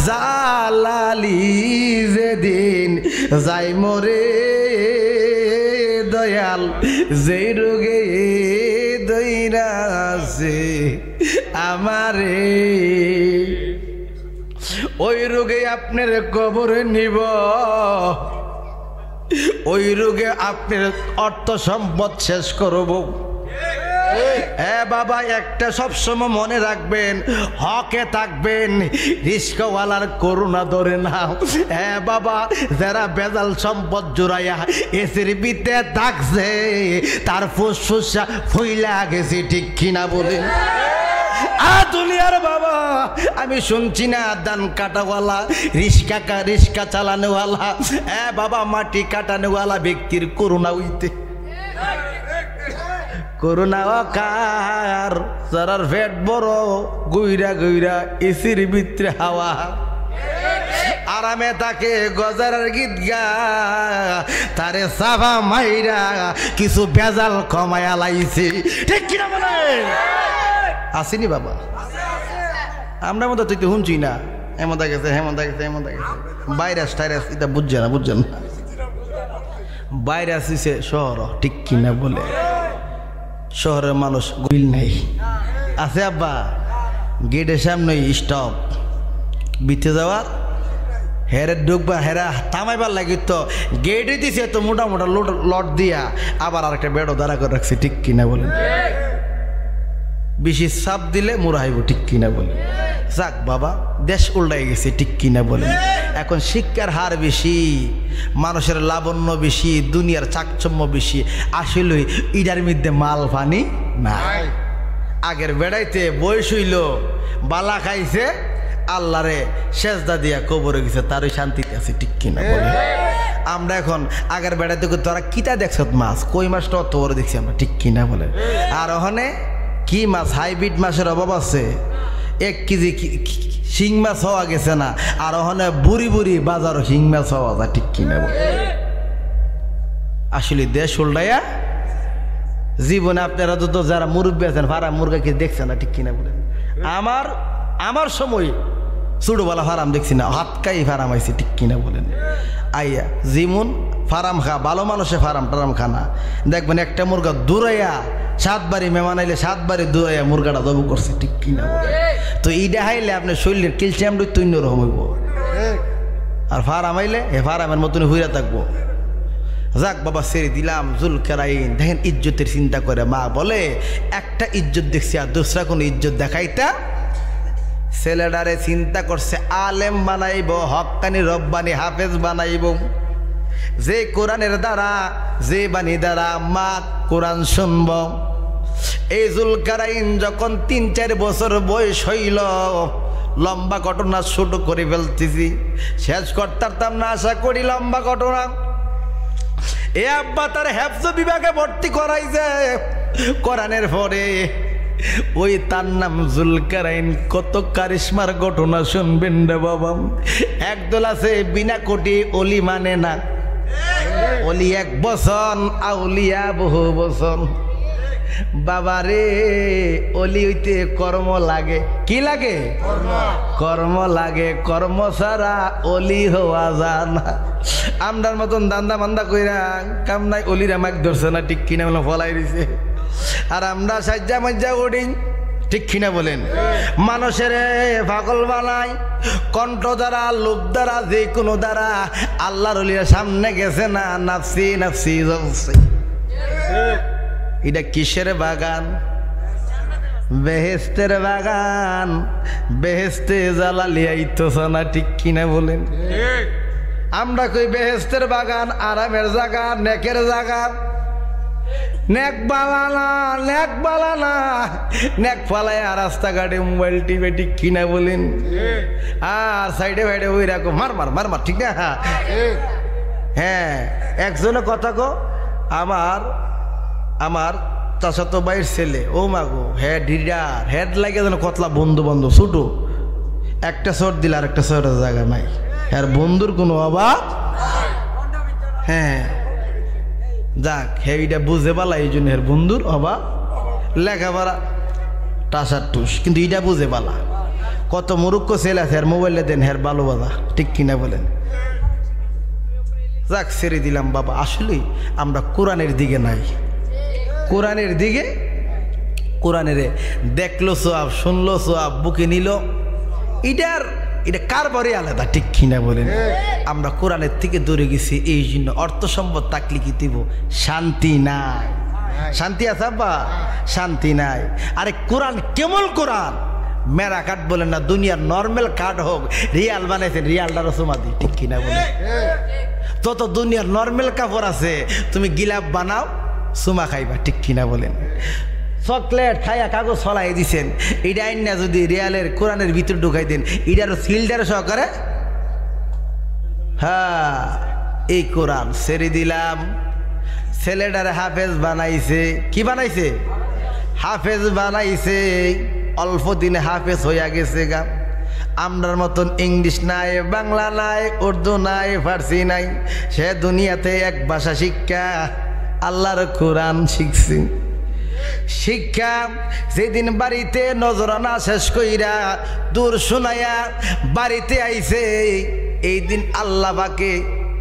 জালালি যেদিন যাই মরে দয়াল যেই রোগে দইরাছে আমারে ওই রোগে আপনার কবরে নিব ওই রোগে আপনার অর্থ সম্পদ শেষ করব হ্যাঁ বাবা একটা সবসময় মনে রাখবেন হকে থাকবেন রিস্কাওয়ালার করুণা ধরে না হ্যাঁ বাবা যারা বেজাল সম্পদ জোড়াইয়া এসির ভিতরে থাকছে তার ফুসফুসা ফুইলা গেছে ঠিক কিনা বলেন দুনিয়ার বাবা আমি শুনছি না ধান কাটাওয়ালা রিস্কা চালানোওয়ালা হ্যাঁ বাবা মাটি কাটানোওয়ালা ব্যক্তির করুণা হইতে করুণা কার যারার পেট বড় গুইরা গুইরা এসির ভিতরে হাওয়া আরামে তাকে গজারের গীত গা তারে সাফা মাইরা কিছু বেজাল কমায়া লাইছে ঠিক কিনা বলে আসেনি বাবা আমরা মতো তুই তো শুনছি না এমন গেছে হেমন্ত গেছে এমন গেছে ভাইরাস টাইরাস এটা বুঝছে না ভাইরাস দিছে শহর ঠিক কিনা বলে শহরের মানুষ গুইল নাই আছে আব্বা গেটের সামনে স্টপ বিতে যাওয়ার হেরে ঢুকবা হেরা থামাইবার লাগি তো গেটে দিছে তো মোটা মোটা লট দিয়া আবার আরেকটা বেড়ো দাঁড়া করে রাখছে ঠিক কিনা বলেন বেশি চাপ দিলে মোড়াইব ঠিক কিনা বলে যাক বাবা দেশ উল্টাই গেছে ঠিক কিনা বলেন এখন শিক্ষার হার বেশি মানুষের লাবণ্য বেশি দুনিয়ার চাকচম্য বেশি আসলে ইডার মধ্যে মাল পানি নাই আগের বেড়াইতে বয়স হইল বালা খাইছে আল্লাহরে সেজদা দিয়া কবরে গেছে তারই শান্তিতে আছে ঠিক কিনা বলে আমরা এখন আগের বেড়াইতে তোরা কিতা দেখছ মাছ কই মাছটা অত বড় দেখছি আমরা ঠিক কিনা বলে আর ওখানে কি মাছ হাইব্রিড মাছের অভাব আছে 1 কেজি শিং মাছ হওয়া গেছে না আর ওখানে বুড়ি বুড়ি বাজারও শিং মাছ হওয়া যায় ঠিক কিনা বলে আসলে দেশ উল্টাইয়া জীবনে আপনারা তো যারা মুরব্বী আছেন ফার্ম মুরগাকে দেখছেন না ঠিক কিনা বলেন আমার সময় ছোটবেলা ফার্ম দেখছি না হাতকাই ফার্ম আইছে ঠিক কিনা বলেন আইয়া যেমন ফার্ম খা ভালো মানুষে ফার্ম টারাম খানা দেখবেন একটা মুরগা দূরাইয়া 7 বারি মেহমান আইলে 7 বারি দূরাইয়া মুরগাটা দবু করছে ঠিক কিনা বলেন তো এইটা হাইলে আপনার শরীরের ক্যালসিয়ামটা তৈন্য রকম হইব আর ফার্ম আইলে এ ফার্মের মতন হইয়া থাকবো যাক বাবা ছেড়ে দিলাম জুলকারাইন দেখেন ইজ্জতের চিন্তা করে মা বলে একটা ইজ্জত দেখছি আর দোসরা কোনো ইজ্জত দেখাইতা ছেলেটারে চিন্তা করছে আলেম বানাইব হক্কানি রব্বানি হাফেজ বানাইব যে কোরআনের দ্বারা যে বাণী দ্বারা মা কোরআন শুনব এই জুলকারাইন যখন 3-4 বছর বয়স হইল লম্বা ঘটনা ছোট করে ফেলতেছি শেষ করতাম না আশা করি লম্বা ঘটনা এ আব্বা তার হেফজ বিভাগে ভর্তি করাইছে কোরআনের পরে ওই তার নাম জুলকারাইন কত কারিশমার ঘটনা শুনবেন রে বাবা একদল আছে বিনা কোটি অলি মানে না অলি 1 বছর আউলিয়া বহু বছর বাবা রে অলি হইতে কর্ম লাগে কি লাগে কর্ম লাগে কর্ম ছাড়া অলি হওয়া যায় না আমরার মতন দান্দা মান্দা কইরা কাম নাই অলিরা মাইক ধরছে না ঠিক কিনা বলে ফলাই দিছে আর আমরা সাজ্জা মজ্জা উড়ি ঠিক কিনা বলেন মানুষের পাগল বানাই কণ্ঠ দ্বারা লোভ দ্বারা যে কোনো দ্বারা আল্লাহর ওলির সামনে গেছে না নাফসি নাফসি জলছে এটা কিসের বাগান বেহেস্তের বাগান বেহেস্তে জ্বালালি আইতছ না ঠিক কিনা বলেন আমরা কই বেহেস্তের বাগান আরামের জায়গা নেকের জায়গা নেক বালানা নেক ফালায় আর রাস্তাঘাটে মোবাইল টিভি ঠিক কিনা বলেন আর সাইডে ফাইডে ওই রাখো মার ঠিক না হ্যাঁ একজনে কথা কো আমার চাচাতো ভাইয়ের ছেলে ও মাগো হেড লাগে যেন কতলা বন্ধু বান্ধব ছোটো একটা শট দিলে আর একটা শটের জায়গা নাই আর বন্ধুর কোনো অভাব হ্যাঁ যাক হেইটা বুঝে পালা এই জন্য এর বন্ধুর অভাব লেখাপড়া টাসার টুস, কিন্তু এটা বুঝে পালা কত মুরুক্ষ ছেলে আছে আর মোবাইলে দেন হের ভালো বাজা, ঠিক কিনা বলেন? যাক ছেড়ে দিলাম বাবা, আসলেই আমরা কোরআনের দিকে নাই, কোরআনের দিকে, কোরআনের দেখলো সোয়াব, শুনলো সোয়াব, বুকে নিল, এটা কারবারই আলাদা, ঠিক কিনা বলেন? আমরা কোরআনের থেকে দূরে গেছি, এই জন্য অর্থ সম্পদ থাকলে কি দিব, শান্তি নাই। শান্তি আছে আব্বা? শান্তি নাই। আরে কোরআন কেমন কোরআন, মেরা কাঠ বলেন না, দুনিয়ার নর্মাল কাঠ হোক, রিয়াল বানাইছেন, রিয়ালটারও সমাধি, ঠিক কিনা বলেন? তত দুনিয়ার নর্মাল কাপড় আছে, তুমি গিলাপ বানাও সুমা খাইবা, ঠিক কিনা বলেন? চকলেট খাইয়া কাগজ ফলাই দিছেন, এটা আইন না যদি রিয়ালের কোরআনের ভিতর ঢুকাই দেন, এটারও সিলটার সহকারে, হ্যাঁ এই কোরআন ছেড়ে দিলাম। ছেলেটারে হাফেজ বানাইছে, কি বানাইছে? হাফেজ বানাইছে, অল্প দিনে হাফেজ হইয়া গেছে গা। আমরার মতন ইংলিশ নাই, বাংলা নাই, উর্দু নাই, ফার্সি নাই, সে দুনিয়াতে এক ভাষা শিক্ষা আল্লাহর কোরআন শিখছি। শিক্ষা যেদিন বাড়িতে নজরানা শেষ কইরা দূর শোনাইয়া বাড়িতে আইছে, এই দিন আল্লাহ পাকে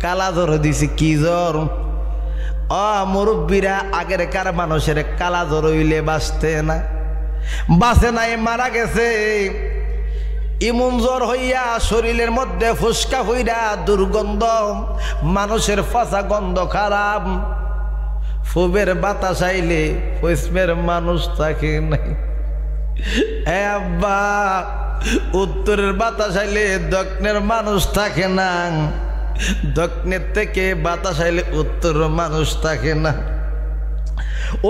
কালা জ্বর দিছে। কি জ্বর? মুরব্বীরা আগের কার মানুষের কালা জ্বর হইলে বাঁচতে না, বাঁচে নাই, মারা গেছে। ইমন জ্বর হইয়া শরীরের মধ্যে ফুসকা হইরা দুর্গন্ধ, মানুষের ফাঁসা গন্ধ খারাপ। ফুবের বাতাস আইলে পশ্চিমের মানুষ থাকে নাই। এ আব্বা, উত্তরের বাতাস আইলে দক্ষিণের মানুষ থাকে না, দক্ষিণের থেকে বাতাস আইলে উত্তর মানুষ থাকে না।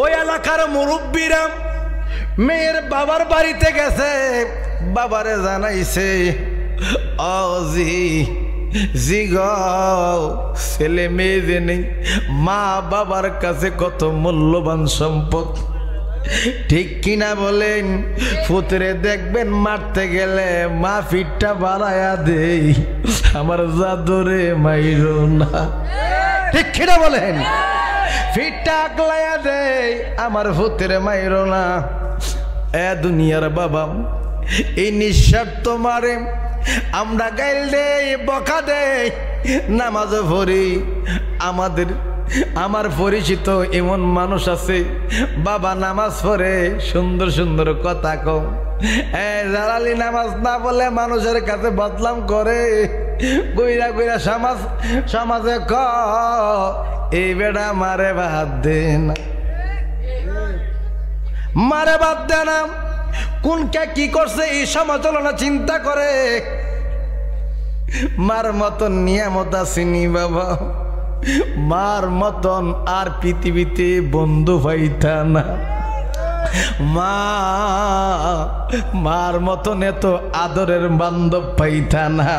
ওই এলাকার মুরব্বীরা মেয়ের বাবার বাড়িতে গেছে, বাবারে জানাইছে, ও জি গো, ছেলে মেয়ে যে নেই, মা বাবার কাছে কত মূল্যবান সম্পদ, ঠিক কিনা বলেন? পুত্রে দেখবেন মারতে গেলে মা ফিটটা বাড়ায়া দেই, আমার জাদরে মাইরো না, ঠিক কিনা বলেন? ফিটটা আগলাইয়া দেই, আমার পুত্রে মাইরো না। এ দুনিয়ার বাবা, এই নিঃস্বার্থ মারে আমরা গাইল দেই, বকা দেই, নামাজ পড়ি। আমার পরিচিত এমন মানুষ আছে, বাবা নামাজ পড়ে, সুন্দর সুন্দর কথা কও, জালালি নামাজ না বলে মানুষের কাছে বদনাম করে, কইরা কইরা সমাজে ক এই বেড়া মারে বাদ দে না, মারে বাদ দে না। কোনকে কি করছে এই সমালোচনা চিন্তা করে। মার মতন নিয়ামত আসেনি বাবা, মার মতন আর পৃথিবীতে বন্ধু পাইতা না। মার মতন এত আদরের বান্ধব পাইতা না।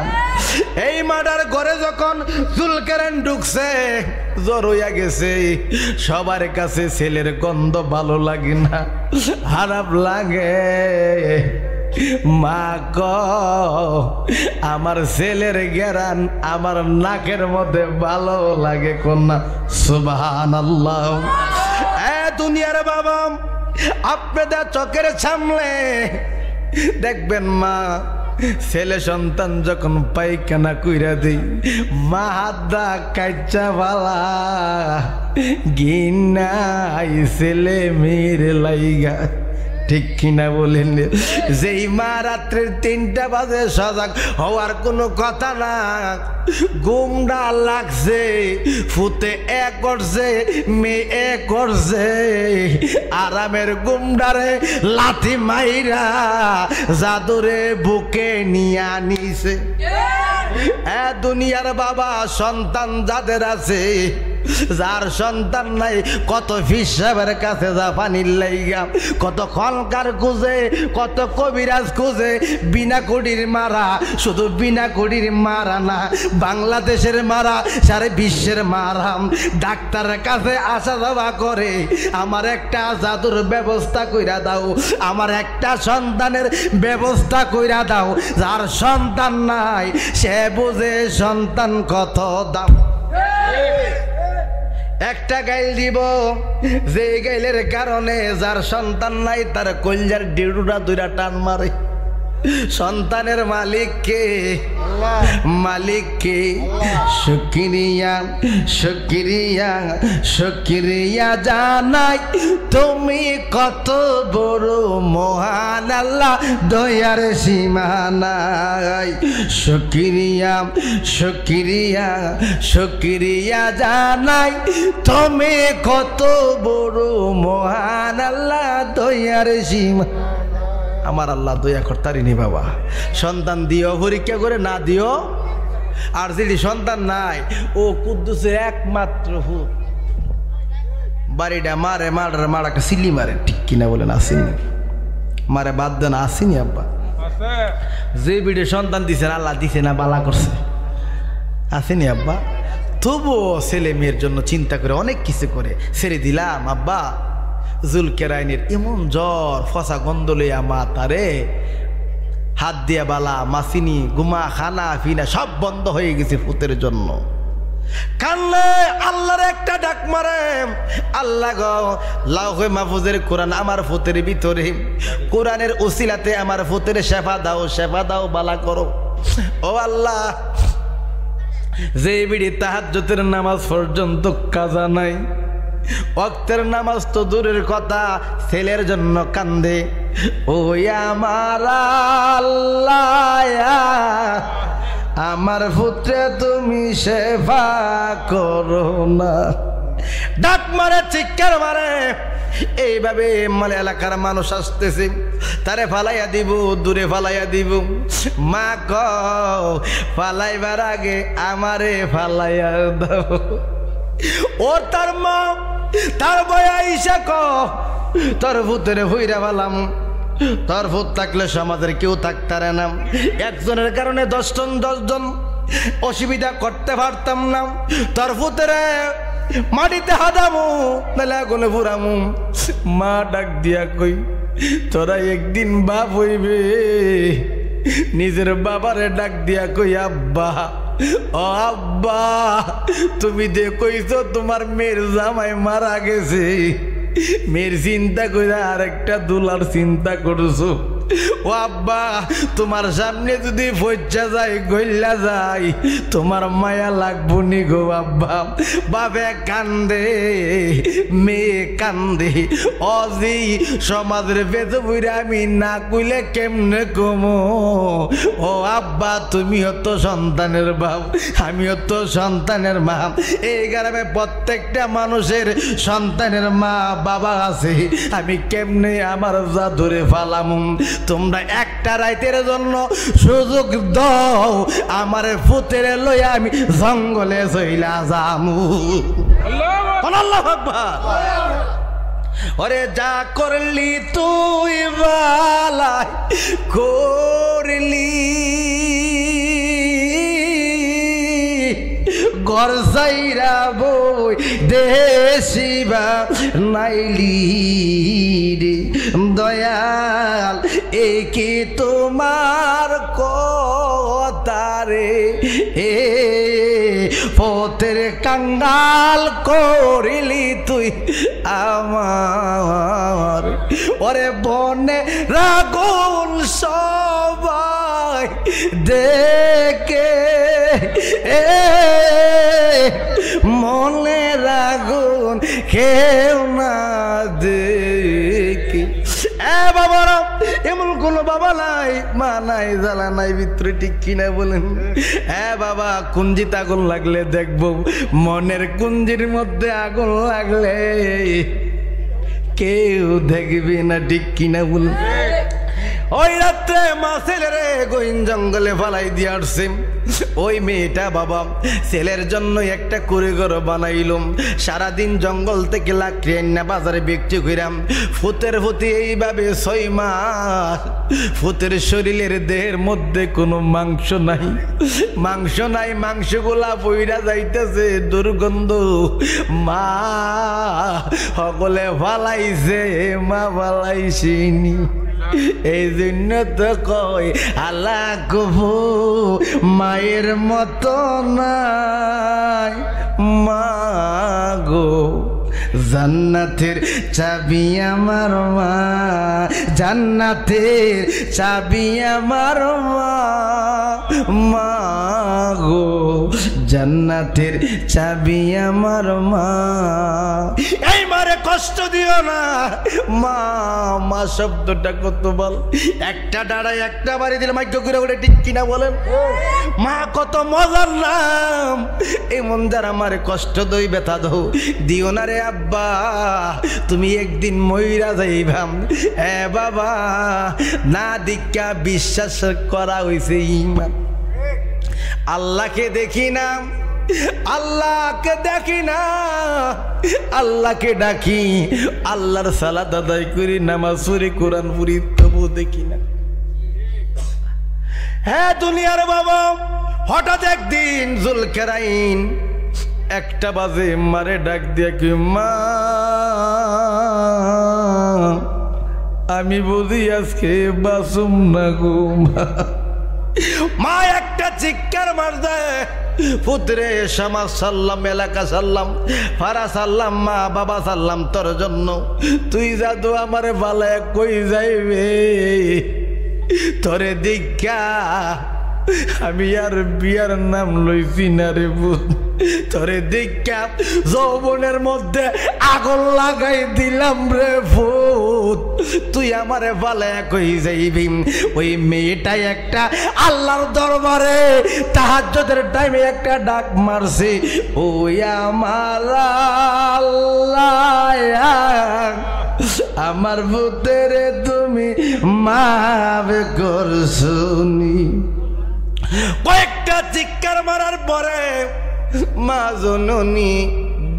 এই মাটার ঘরে যখন জুলকারেন ঢুকছে, জ্বর হইয়া গেছে, সবার কাছে ছেলের গন্ধ ভালো লাগে না, খারাপ লাগে। মা ক আমার ছেলের গেরান আমার নাকের মধ্যে ভালো লাগে কন্যা, সুবহানাল্লাহ। দুনিয়ার বাবা, আপনাদের চোখের সামনে দেখবেন মা ছেলে সন্তান যখন পায়খানা কইরা দেই, মা হাত দা কাচ্চা বালা গিনাই ছেলে মেয়ের লাইগা, ঠিক কিনা বলেন? যেই মা রাত্রের 3টা বাজে সজাগ হওয়ার কোনো কথা না, গুমডা লাগছে, ফুতে এক করছে, মেয়ে করছে, আরামের গুমডারে লাথি মাইরা জাদুরে বুকে নিয়া নিছে। দুনিয়ার বাবা, সন্তান যাদের আছে, যার সন্তান নাই, কত ফিসাবের কাছে যা পানির লাইগা, কত খলকার খুঁজে, কত কবিরাজ খুঁজে, বিনা কোটির মারা। শুধু বিনা কোটির মারা না, বাংলাদেশের মারা, সারা বিশ্বের মারা। ডাক্তারের কাছে আসা যাওয়া করে, আমার একটা জাদুর ব্যবস্থা কইরা দাও, আমার একটা সন্তানের ব্যবস্থা কইরা দাও। যার সন্তান নাই সে বুঝে সন্তান কত দাম। একটা গাইল দিব, যে গাইলের কারণে যার সন্তান নাই তার কলজার ডিড়ুরা দুইটা টান মারে। সন্তানের মালিক কে? মালিক কে? শুকরিয়া শুকরিয়া শুকরিয়া জানাই তুমি কত বড় মহান আল্লাহ, দয়ার সীমা নাই। শুকরিয়া শুকরিয়া শুকরিয়া জানাই তুমি কত বড় মহান আল্লাহ, দয়ার সীমা। আমার আল্লাহ দয়া করতারিনি বাবা। সন্তান দিও, পরীক্ষা করে না দিও। আর যদি সন্তান নাই, ও কুদ্দুসের একমাত্র ফুট, বাড়িটা মারে মারে মার একটা সিলি মারে, ঠিক কিনা বলেন? আসেনি মারে বাদ দেন, আসেনি আব্বা? যে বিড়ে সন্তান দিছেন আল্লাহ দিছে না, বালা করছে, আসেনি আব্বা? তবুও ছেলে মেয়ের জন্য চিন্তা করে অনেক কিছু করে ছেড়ে দিলাম আব্বা। জুলকেরাইনের এমন জ্বর, ফসা গন্ধ লইয়া মা তারে হাত দিয়া বালা, মাসিনি, গুমা, খানা ফিনা সব বন্ধ হয়ে গেছে ফুতের জন্য। কান্নে আল্লাহর একটা ডাক মারে, আল্লাহ গো লাউহে মাহফুজের কোরআন আমার ফুতের ভিতরে, কোরআনের উসিলাতে আমার ফুতের শেফা দাও, শেফা দাও, বালা করো। ও আল্লাহ, যে বিড়ি তাহাজ্জুদের নামাজ পর্যন্ত কাজা নাই, ওয়াক্তের নামাজ তো দূরের কথা, ছেলের জন্য কান্দে। ওই আমার আল্লাহ, আমার পুত্রে তুমি সেবা করো না। ডাক মারে, চিৎকার মারে। এইভাবে মানে এলাকার মানুষ আসতেছে, তারে ফালাইয়া দিব, দূরে ফালাইয়া দিব। মা ক ফালাইবার আগে আমারে ফালাইয়া দাও। ও তার মা তার বয়া ইসা ক তোর ভূতের হইরা বালাম, তোর ভূত থাকলে সমাজের কেউ থাকতারে না। একজনের কারণে 10 জন অসুবিধা করতে পারতাম না। তোর ভূতের মাটিতে হাদামু, নাহলে আগুনে পুরামু। মা ডাক দিয়া কই, তোরা একদিন বাপ হইবে। নিজের বাবারে ডাক দিয়া কই, আব্বা ও আব্বা, তুমি দেখইছো তোমার মেয়ের জামাই মারা গেছে, মেয়ের চিন্তা করে আরেকটা দুলার চিন্তা করছো। ও আব্বা, তোমার সামনে যদি ফজ্জা যায়, গইলা যায়, তোমার মায়া লাগবো নি গো আব্বা। বাবা কান্দে, মেয়ে কান্দে। অজি সমাজের বেঁচে বইরে আমি না কইলে কেমনে কমো। ও আব্বা, তুমিও তো সন্তানের বাপ, আমিও তো সন্তানের মা। এই গ্রামে প্রত্যেকটা মানুষের সন্তানের মা বাবা আছে। আমি কেমনে আমার যা ধরে ফালাম। তোমরা একটা রাইতের জন্য সুযোগ দাও, আমার ফুতের লইয়া আমি জঙ্গলে চইলা যামু। আল্লাহু আকবার। ওরে যা করলি তুই বালাই করলি, ঘর যাইরা বই দেশিবা নাইলি রে দয়াল, এ কি তোমার কথারে এ পথের কাঙ্গাল করিলি তুই আমার। ওরে বনে রাগুন সবাই দেখে মনে রাগুন কেউ না দেখে। বাবারা, এমন কোন বাবা নাই, মা নাই, জ্বালা নাই ভিতরে, ঠিক কিনা বলেন? বাবা, কুঞ্জিতে আগুন লাগলে দেখবো, মনের কুঞ্জির মধ্যে আগুন লাগলে কেউ দেখবি না, ঠিক কিনা বলেন? ওই রাত্রে মা ছেলেরে গহীন জঙ্গলে ফালাই দিয়ে আসছে। ওই মেয়েটা বাবা ছেলের জন্য একটা কুড়িঘর বানাইলাম। সারাদিন জঙ্গল থেকে লাকড়ি আইনা বাজারে বিক্রি কইরাম। ফুতের ফুতি এইভাবে 6 মাস। ফুতের শরীরের দেহের মধ্যে কোনো মাংস নাই, মাংস নাই, মাংসগুলা পইরা যাইতেছে দুর্গন্ধ। মা সকলে ফালাইছে, মা ফালাইছিনি। এই জন্য তো কই আল্লাহ কবু মায়ের মতো নাই। মা গো জান্নাতের চাবি আমার মা জান্নাতের চাবি আমার মা মা গো জান্নাতের চাবি আমার মা এই মারে কষ্ট দিও না মা মা শব্দটা কত বল একটা দাঁড়ায় একটা বাড়ি দিলে মাইক্য করে ওটা ঠিক কিনা বলেন মা কত মজার নাম এমন যারা আমারে কষ্ট দই ব্যথা দো দিও না রে আব্বা তুমি একদিন মইরা যাইবাম বাবা না দীক্ষা বিশ্বাস করা হইছে ঈমান আল্লাহকে দেখি না আল্লাহকে দেখি না আল্লাহকে ডাকি আল্লাহর সালাত আদায় করি নামাজ পড়ি কোরআন পড়ি তবু দেখি না হ্যাঁ দুনিয়ার বাবা হঠাৎ একদিন জুলকারাইন 1টা বাজে মারে ডাক দিয়ে কি মা আমি বুঝি আজকে বাসুম না গো মা একটা চিৎকার মার দেয় পুত্রে সমাজ সাল্লাম এলাকা সাল্লাম ফারা সাল্লাম মা বাবা সাল্লাম তোর জন্য তুই জাদু আমারে বালায় কই যাইবে তোরে দীক্ষা আমি আর বিয়ার নাম লইছি না রে বুধ তোরে দীক্ষা যৌবনের মধ্যে আগুন লাগাই দিলাম রে ভূত তুই আমারে বালায় কই যাইবি ওই মেয়েটাই একটা আল্লাহর দরবারে তাহাজ্জুদের টাইমে একটা ডাক মারছে ওই আমার আল্লাহ আমার ভূতের তুমি মাফ করছুনি কয়েকটা চিৎকার মারার পরে মা জননী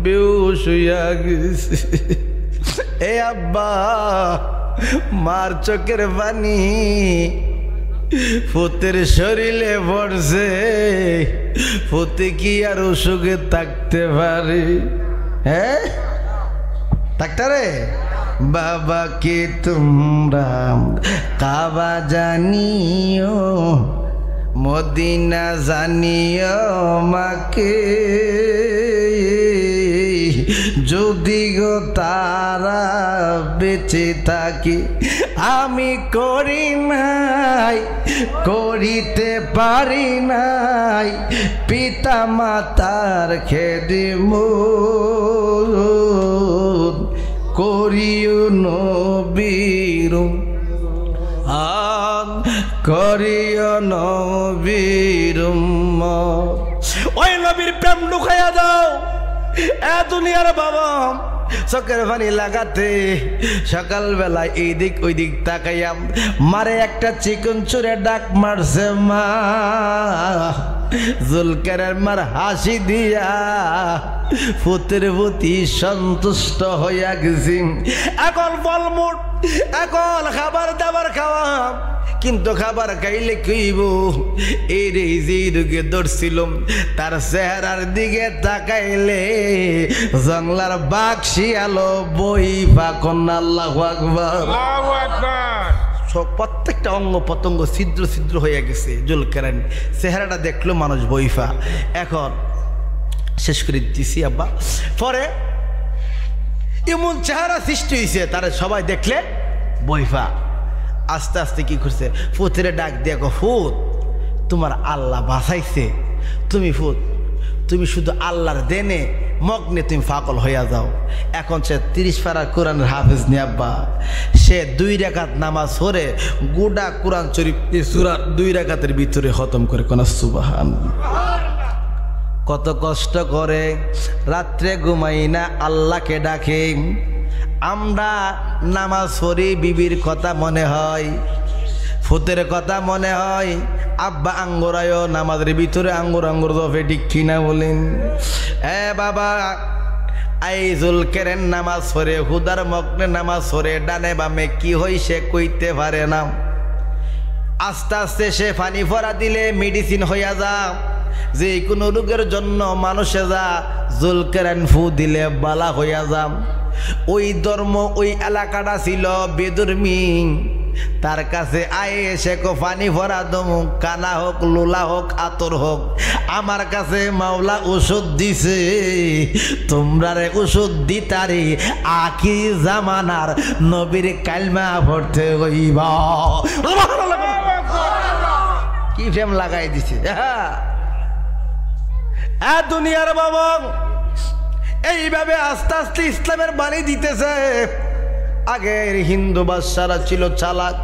বেহুশ হইয়া গেছে এ আব্বা মার চোখের পানি ফুতের শরীরে পড়ছে ফুতে কি আর অসুখে থাকতে পারে হ্যাঁ ডাক্তারে বাবাকে তোমরা কাবা জানিও মদিনা জানিও মাকে যদি গো তারা বেঁচে থাকি আমি করি নাই করিতে পারি নাই পিতা মাতার খেদমত করিও নবীর করিও নবীর ওই নবীর প্রেম লুকাইয়া দাও এ দুনিয়ার বাবা চোখের পানি লাগাতে সকালবেলা এই দিক ওই দিক তাকাইয়া মারে একটা চিকন চুরে ডাক মারছে মা জুলকারের মার হাসি দিয়া ফুতের প্রতি সন্তুষ্ট হইয়া গেছি এখন ফলমূল এখন খাবার দাবার খাওয়া কিন্তু খাবার খাইলে কইব এই রে যে রোগে ধরছিল তার চেহারার দিকে তাকাইলে জঙ্গলার বাঘ শিয়ালো বই ফাঁকন আল্লাহু আকবার প্রত্যেকটা অঙ্গ পতঙ্গ ছিদ্র ছিদ্র হয়ে গেছে জুলকারনাইন চেহারাটা দেখলো মানুষ বইফা এখন শেষ করে দিছি আব্বা পরে এমন চেহারা সৃষ্টি হয়েছে তারা সবাই দেখলে বইফা আস্তে আস্তে কি করছে ফুতেরে ডাক দিয়ে ফুত তোমার আল্লাহ বাঁচাইছে তুমি ফুত তুমি শুধু আল্লাহর দেনে মগ্নে তুমি পাগল হইয়া যাও এখন সে 30 পারা কোরআনের হাফেজ নি আব্বা সে 2 রাকাত নামাজ পড়ে গোটা কোরআন শরীফ সূরা 2 রাকাতের ভিতরে খতম করে কোন সুবহানাল্লাহ কত কষ্ট করে রাত্রে ঘুমাই না আল্লাহকে ডাকে আমরা নামাজ পড়ি বিবির কথা মনে হয় ফুতের কথা মনে হয় আব্বা আঙ্গুরায় নামাজের ভিতরে আঙ্গুর আঙ্গুর দফে ঠিক কিনা বলেন এ বাবা এই জুলকারনাইন নামাজ পড়ে হুদার মগ্নে নামাজ পড়ে ডানে বামে কি হই সে কইতে পারে না আস্তে আস্তে সে পানি ভরা দিলে মেডিসিন হইয়া যা যে কোনো রোগের জন্য মানুষে যা জুলকারনাইন ফু দিলে বালা হইয়া যা ওই ধর্ম ওই এলাকাটা ছিল বেদুর্মী তার কাছে আয়ে এসে কো পানি ভরা দমু, কানা হোক লুলা হোক আতর হোক, আমার কাছে মাওলা ওষুধ দিছে, তোমরা রে ওষুধ দিতারি আকি জামানার নবীর কালমা পড়তে হইবা। কি ফ্রেম লাগাই দিছে দুনিয়ার বাবা। এইভাবে আস্তে আস্তে ইসলামের বাণী দিতেছে। আগের হিন্দু বাদশারা ছিল চালাক,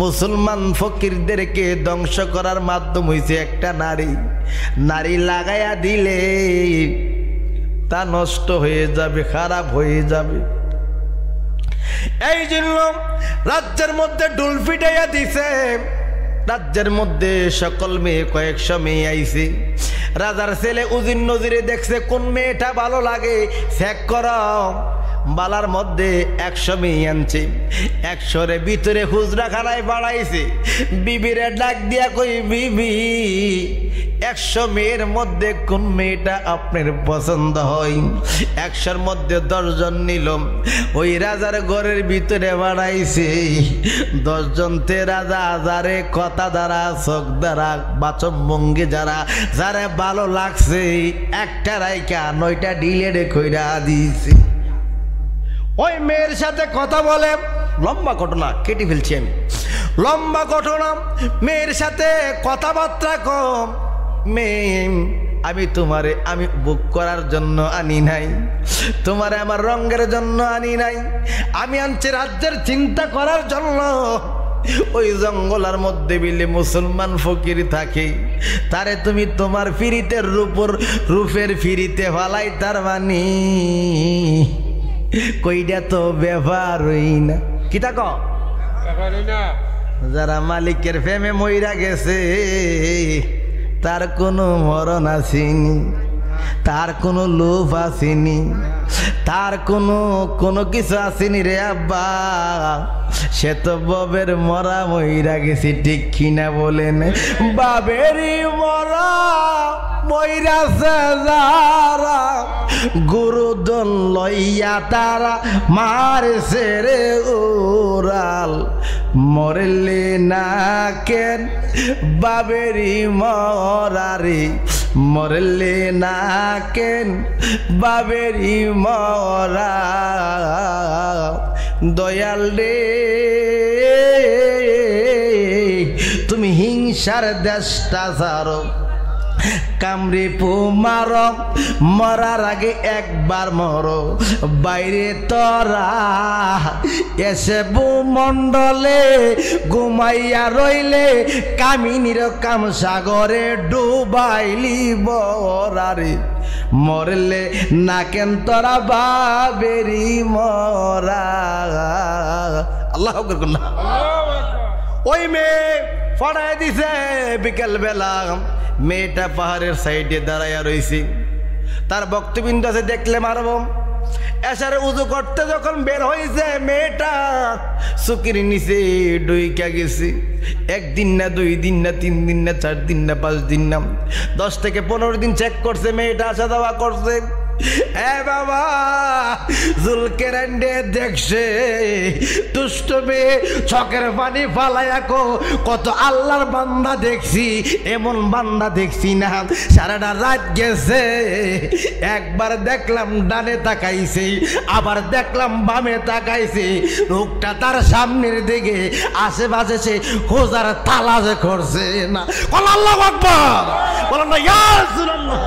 মুসলমান ফকিরদেরকে ধ্বংস করার মাধ্যম হইছে একটা নারী। নারী লাগাইয়া দিলে তা নষ্ট হয়ে যাবে, খারাপ হয়ে যাবে। এই জন্য রাজ্যের মধ্যে ডুল ফিটাইয়া দিছে। রাজ্যের মধ্যে সকল মেয়ে, কয়েকশো মেয়ে আইছে। রাজার ছেলে উজির নজিরে দেখছে কোন মেয়েটা ভালো লাগে, চেক করো। বালার মধ্যে 100 মেয়ে আনছে, 100 ভিতরে হুজরা খানায় বাড়াইছে। বিবিরে ডাক দিয়া কই, বিবি 100 মেয়ের মধ্যে কোন মেয়েটা আপনার পছন্দ হয়? 100-র মধ্যে 10 জন নিল। ওই রাজার ঘরের ভিতরে বাড়াইছে 10 জনতে রাজা যারে কথা দ্বারা, চোখ দ্বারা, বাচনভঙ্গি যারা যারে ভালো লাগছে, একটা রাইকা 9টা ডিলেটে কইরা দিয়েছে। ওই মেয়ের সাথে কথা বলে, লম্বা ঘটনা কেটে ফেলছি আমি, লম্বা ঘটনা। মেয়ের সাথে কথাবার্তা কম। মেয়ে, আমি তোমারে আমি বুক করার জন্য আনি নাই, তোমারে আমার রঙের জন্য আনি নাই, আমি আনছি রাজ্যের চিন্তা করার জন্য। ওই জঙ্গলের মধ্যে বিলে মুসলমান ফকির থাকে, তারে তুমি তোমার ফিরিতের রূপের ফিরিতে ফালাই, তার মানি কইটা তো ব্যাপার হই না। কি তা ক যারা মালিকের প্রেমে মইরা গেছে, তার কোনো মরণ আসেনি, তার কোনো লোভ আসেনি, তার কোনো কিছু আসেনি রে আব্বা। সে তো ববের মরা মইরা গেছি, ঠিক কিনা বলেন? বাবেরই মরা মইরাছে যারা, গুরুদন লইয়া তারা মারছে রে উড়াল। মরলে না কেন বাবেরই মরারে, মরলে না কেন বাবেরই মরা। দয়াল রে তুমি হিংসার দেশটা ছাড়ো, কামড়ে পো মারো, মরার আগে একবার মরো। বাইরে তরা এসে ভূমণ্ডলে ঘুমাইয়া রইলে, কামিনীর কাম সাগরে ডুবাইলি বরারে। মরলে না কেন তোরা বাবেরি মরা। আল্লাহ আকবার না। ওই মেয়ে পড়ায় দিছে বিকেল বেলা। মেয়েটা পাহাড়ের সাইডে দাঁড়াইয়া রয়েছে, তার বক্তবিন্দু আছে দেখলে মারব। এসারে উজু করতে যখন বের হয়েছে, মেয়েটা চুকির নিচে ডুইকা গেছে। 1 দিন না, 2 দিন না, 3 দিন না, 4 দিন না, 5 দিন না, 10 থেকে 15 দিন চেক করছে। মেয়েটা আসা যাওয়া করছে। এ বাবা, জুলকেরান্ডে দেখছে দুষ্ট মেয়ে, চোখের পানি ফালাইয়া কত আল্লাহর বান্দা দেখছি, এমন বান্দা দেখছি না। সারাটা রাত গেছে, একবার দেখলাম ডানে তাকাইছে, আবার দেখলাম বামে তাকাইছে। লোকটা তার সামনের দিকে আশেপাশে সে খোঁজার তালাশ করছে না। আল্লাহু আকবার বলেন না, ইয়া রাসূলুল্লাহ।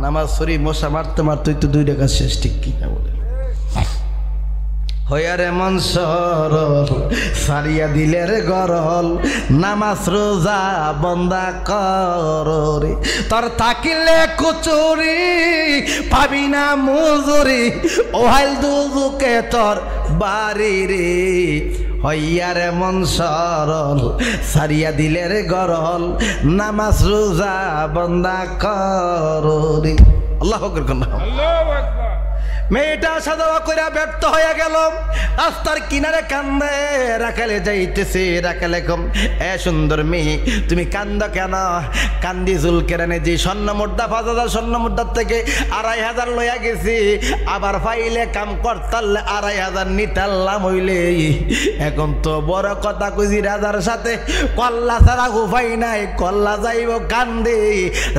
নামাজ শরীফ মশা মারতে মারতে তো 2 টাকা শেষ, ঠিক কিনা বলে? হইয়ার এমন সরল সারিয়া দিলের গরল, নামাজ রোজা বন্দা করে। তোর তাকিলে কুচুরি পাবি না মুজুরি, ওহাইল দুজুকে তোর বাড়ি রে। হইয়ার এমন সরল সারিয়া দিলের গরল, নামাজ রোজা বন্দা করে। আল্লাহু আকবার। মেয়েটা আসা যাওয়া করে ব্যর্থ হয়ে গেল, রাস্তার কিনারে কান্দে। রাখালে যাইতেছে, রাখালে কম, এ সুন্দর মেয়ে তুমি কান্দ কেন? কান্দি জুলকেরানে যে স্বর্ণ মুদ্রা 5,000 স্বর্ণ মুদ্রার থেকে 2,500 লইয়া গেছি, আবার পাইলে কাম করতালে 2,500 নিতাল্লাম হইলে। এখন তো বড় কথা কইছি, রাজার সাথে কল্লা ছাড়া উপায় নাই, কল্লা যাইব কান্দে।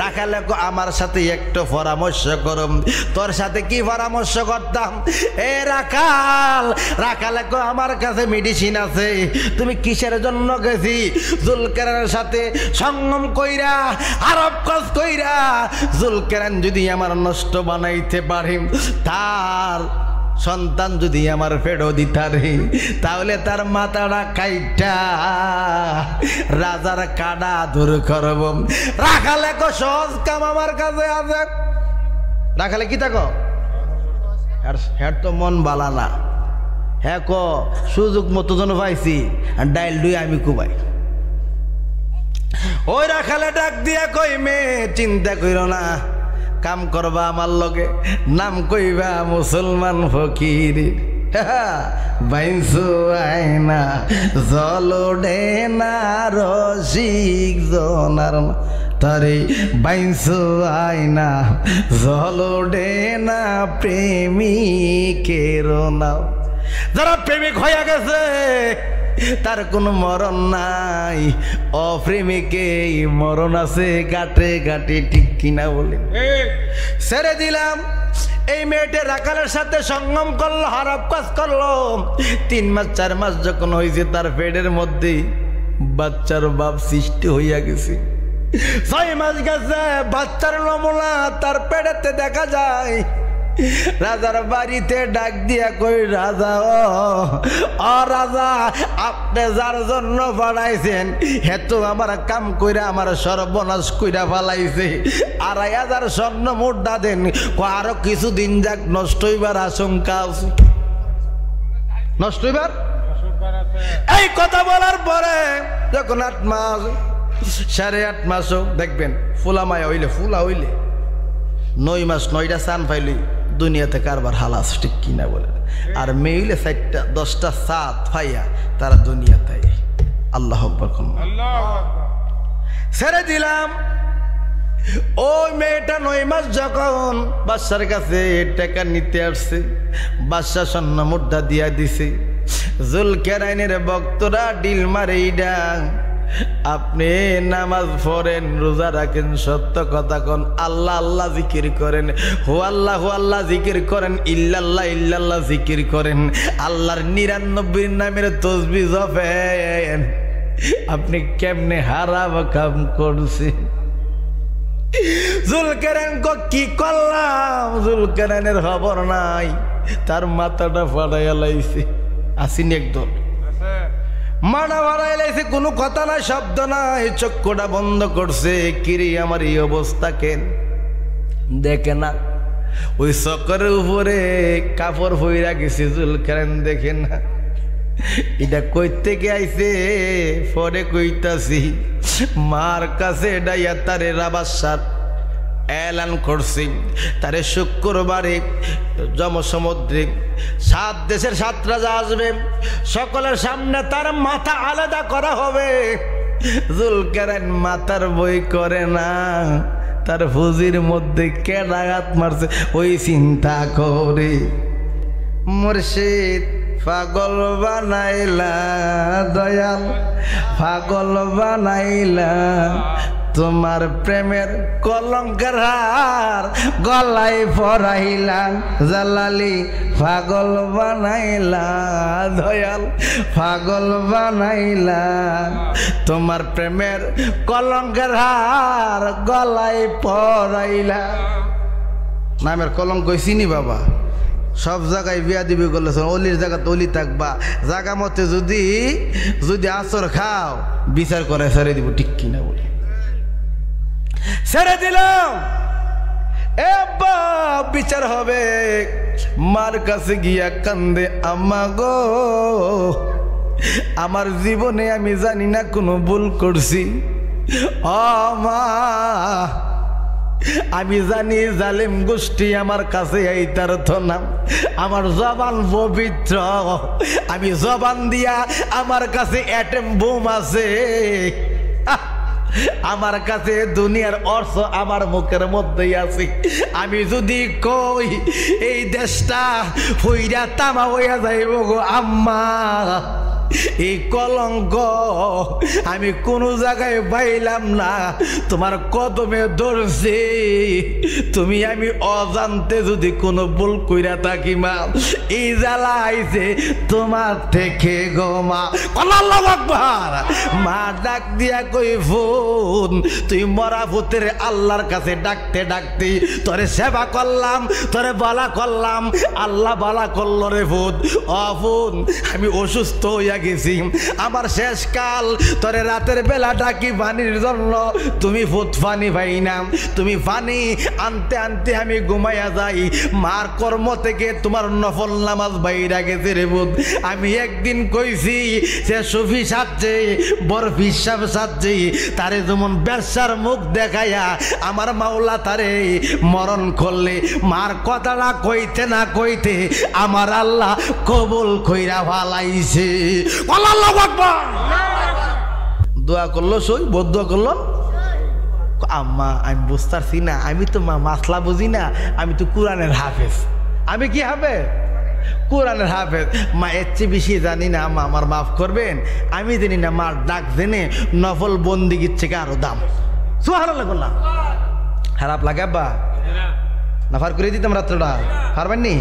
রাখালে আমার সাথে একটু পরামর্শ করম। তোর সাথে কি পরামর্শ করতাম? এ রাখাল, রাখালে আমার কাছে মেডিসিন আছে। তুমি কিসের জন্য গেছি? জুলকেরানের সাথে সঙ্গম কইরা, আরব কাজ কইরা জুলকেরান যদি আমার নষ্ট বানাইতে পারে, তার সন্তান যদি আমার ফেরো দিতারে, তাহলে তার মাথাটা কাইটা রাজার কাডা দূর করব। রাখালে সহজ কাম আমার কাছে আছে। রাখালে কি থাকো হ্যাঁ, তো মন বালা না। হ্যাঁ ক সুযোগ মতো জন পাইছি, ডাইল দুই আমি কুবাই। ওই রাখালে ডাক দিয়া কই, মেয়ে চিন্তা কইর না, কাম করবা আমার লগে, নাম কইবা মুসলমান ফকির। বাইসু আয়না জলডে না রসিক জনার তারে, বাইসু আয়না জলডে না প্রেমিকের নাও। যারা প্রেমিক হয়ে গেছে তার কোনো মরণ নাই, অপ্রেমিকে মরণ আছে গাটে গাটে, ঠিক কিনা বলে? ছেড়ে দিলাম। এই মেয়েটা রাখালের সাথে সঙ্গম করলো, হারাপ কাজ করলো। 3 মাস 4 মাস যখন হয়েছে, তার পেটের মধ্যে বাচ্চার বাপ সৃষ্টি হইয়া গেছে। 6 মাস গেছে, বাচ্চার নমুনা তার পেটেতে দেখা যায়। রাজার বাড়িতে ডাক দিয়া কই, রাজা ও রাজা, আপনি যার জন্য পাঠাইছেন হেতু আমার কাম কইরা আমার সর্বনাশ কইরা ফালাইছে। 2,500 স্বর্ণ মুদ্রা দেন, আরো কিছুদিন যাক, নষ্ট হইবার আশঙ্কা আছে। নষ্ট হইবার এই কথা বলার পরে যখন 8 মাস 8.5 মাস দেখবেন, ফুলা মায়া হইলে, ফুলা হইলে 9 মাস 9টা চান পাইলি দুনিয়াতে কারবার হালাস, ঠিক কিনা বলে? আর মেইলে 4টা 10টা সাত পাইয়া তারা দুনিয়াতে। আল্লাহ আকবার। ছেড়ে দিলাম। ওই মেয়েটা 9 মাস যখন বাদশার কাছে টাকা নিতে আসছে, বাদশা স্বর্ণ মুদ্রা দিয়া দিছে। জুলকেরাইনের ভক্তরা ডিল মারে, আপনি নামাজ পড়েন, রোজা রাখেন, সত্য কথা কন, আল্লাহ আল্লাহ জিকির করেন, হু আল্লাহ জিকির করেন, ইল্লাল্লাহ ইল্লাল্লাহ জিকির করেন, আল্লাহর 99 নামের তসবিহ জপেন। আপনি কেমনে হারাম কাম করছেন? জুলকেরাইন কি করলাম? জুলকেরাইনের খবর নাই, তার মাথাটা ফাটাইয়া লাইছে। আসিনি একদম মানা বাড়াই লাইছে, কোনো কথা নাই, শব্দ নাই, চক্ষুটা বন্ধ করছে। কিরে আমার এই অবস্থা কেন? দেখে না ওই চক্করের উপরে কাপড় ফইরা গেছে। জুলকেরাইন দেখে না, এটা কই থেকে আইছে? পরে কইতাছি, মার কাছে ডাইয়া তারে রাবাসার এলান করছি। তারে শুক্রবারে জমসমুদ্রে 7 দেশের 7 রাজা আসবে, সকলের সামনে তার মাথা আলাদা করা হবে। জুলকেরাইন মাথার বই করে না, তার ফুজির মধ্যে কেডা আঘাত মারছে ওই চিন্তা করে। মুর্শিদ পাগল বানাইলা দয়াল, পাগল বানাইলা, তোমার প্রেমের কলঙ্কের হার গলায় পরাইলা। জালালি পাগল বানাইলা দয়াল, পাগল বানাইলা, তোমার প্রেমের কলঙ্কের হার গলায় পরাইলা। নামের কলঙ্ক চিনি বাবা, সব জায়গায় বিয়া দিবি করলে অলির জায়গাতে অলি থাকবা, জায়গা মতে যদি আসর খাও বিচার করে ছেড়ে দিব, ঠিক কিনা বলি? ছেড়ে দিলাম। বিচার হবে। মার কাছে গিয়া কান্দে, আম্মা গো, আমার জীবনে আমি জানি না কোনো ভুল করছি। ও মা, আমি জানি জালিম গোষ্ঠী আমার কাছে এইটার তো নাম আমার জবান পবিত্র আমি জবান দিয়া আমার কাছে অ্যাটম বোম আছে আমার কাছে দুনিয়ার অর্থ আমার মুখের মধ্যেই আছে আমি যদি কই এই দেশটা ফুইরা তামা হইয়া যাইব গো আম্মা এই কলঙ্ক আমি কোনো জায়গায় পাইলাম না তোমার কদমে ধরছি তুমি আমি অজান্তে যদি কোনো ভুল কইরা থাকি মা এই জ্বালা আইছে তোমার থেকে গো মা আল্লাহু আকবার মা ডাক দিয়া কই ফোন তুই মরা ভূতের আল্লাহর কাছে ডাকতে ডাকতে তোরে সেবা করলাম তোরে বালা করলাম আল্লাহ বালা করলো রে ভূত অফোন আমি অসুস্থ হইয়া গেছি আমার শেষ কাল তোরে রাতের বেলা ডাকি পানির জন্য তুমি ভূত পানি পাই না তুমি পানি আনতে আনতে আমি ঘুমাইয়া যাই মার কর্ম থেকে তোমার নফল নামাজ বাইরা গেছে রে ভূত আমি একদিন কইছি সে সুফি সাজছে বড় হিসাব সাজছে তারে যেমন ব্যবসার মুখ দেখাইয়া আমার মাওলা তারে মরণ করলে মার কথাটা কইতে না কইতে আমার আল্লাহ কবুল কইরা ভালাইছে আল্লাহু আকবার দোয়া করলো সই বদুয়া করলো আম্মা আমি বুঝতে পারছি না আমি তো মাসলা বুঝি না আমি তো কোরআনের হাফেজ আমি কি হাফেজ কোরআনের হাফেজ মা এর চেয়ে বেশি জানি না আম্মা আমার মাফ করবেন আমি জানি না মার ডাক জেনে নফল বন্দিগির থেকে আরো দাম সুবহানাল্লাহ না খারাপ লাগে আব্বা না ফার করে দিতাম রাত্রটা পারবেননি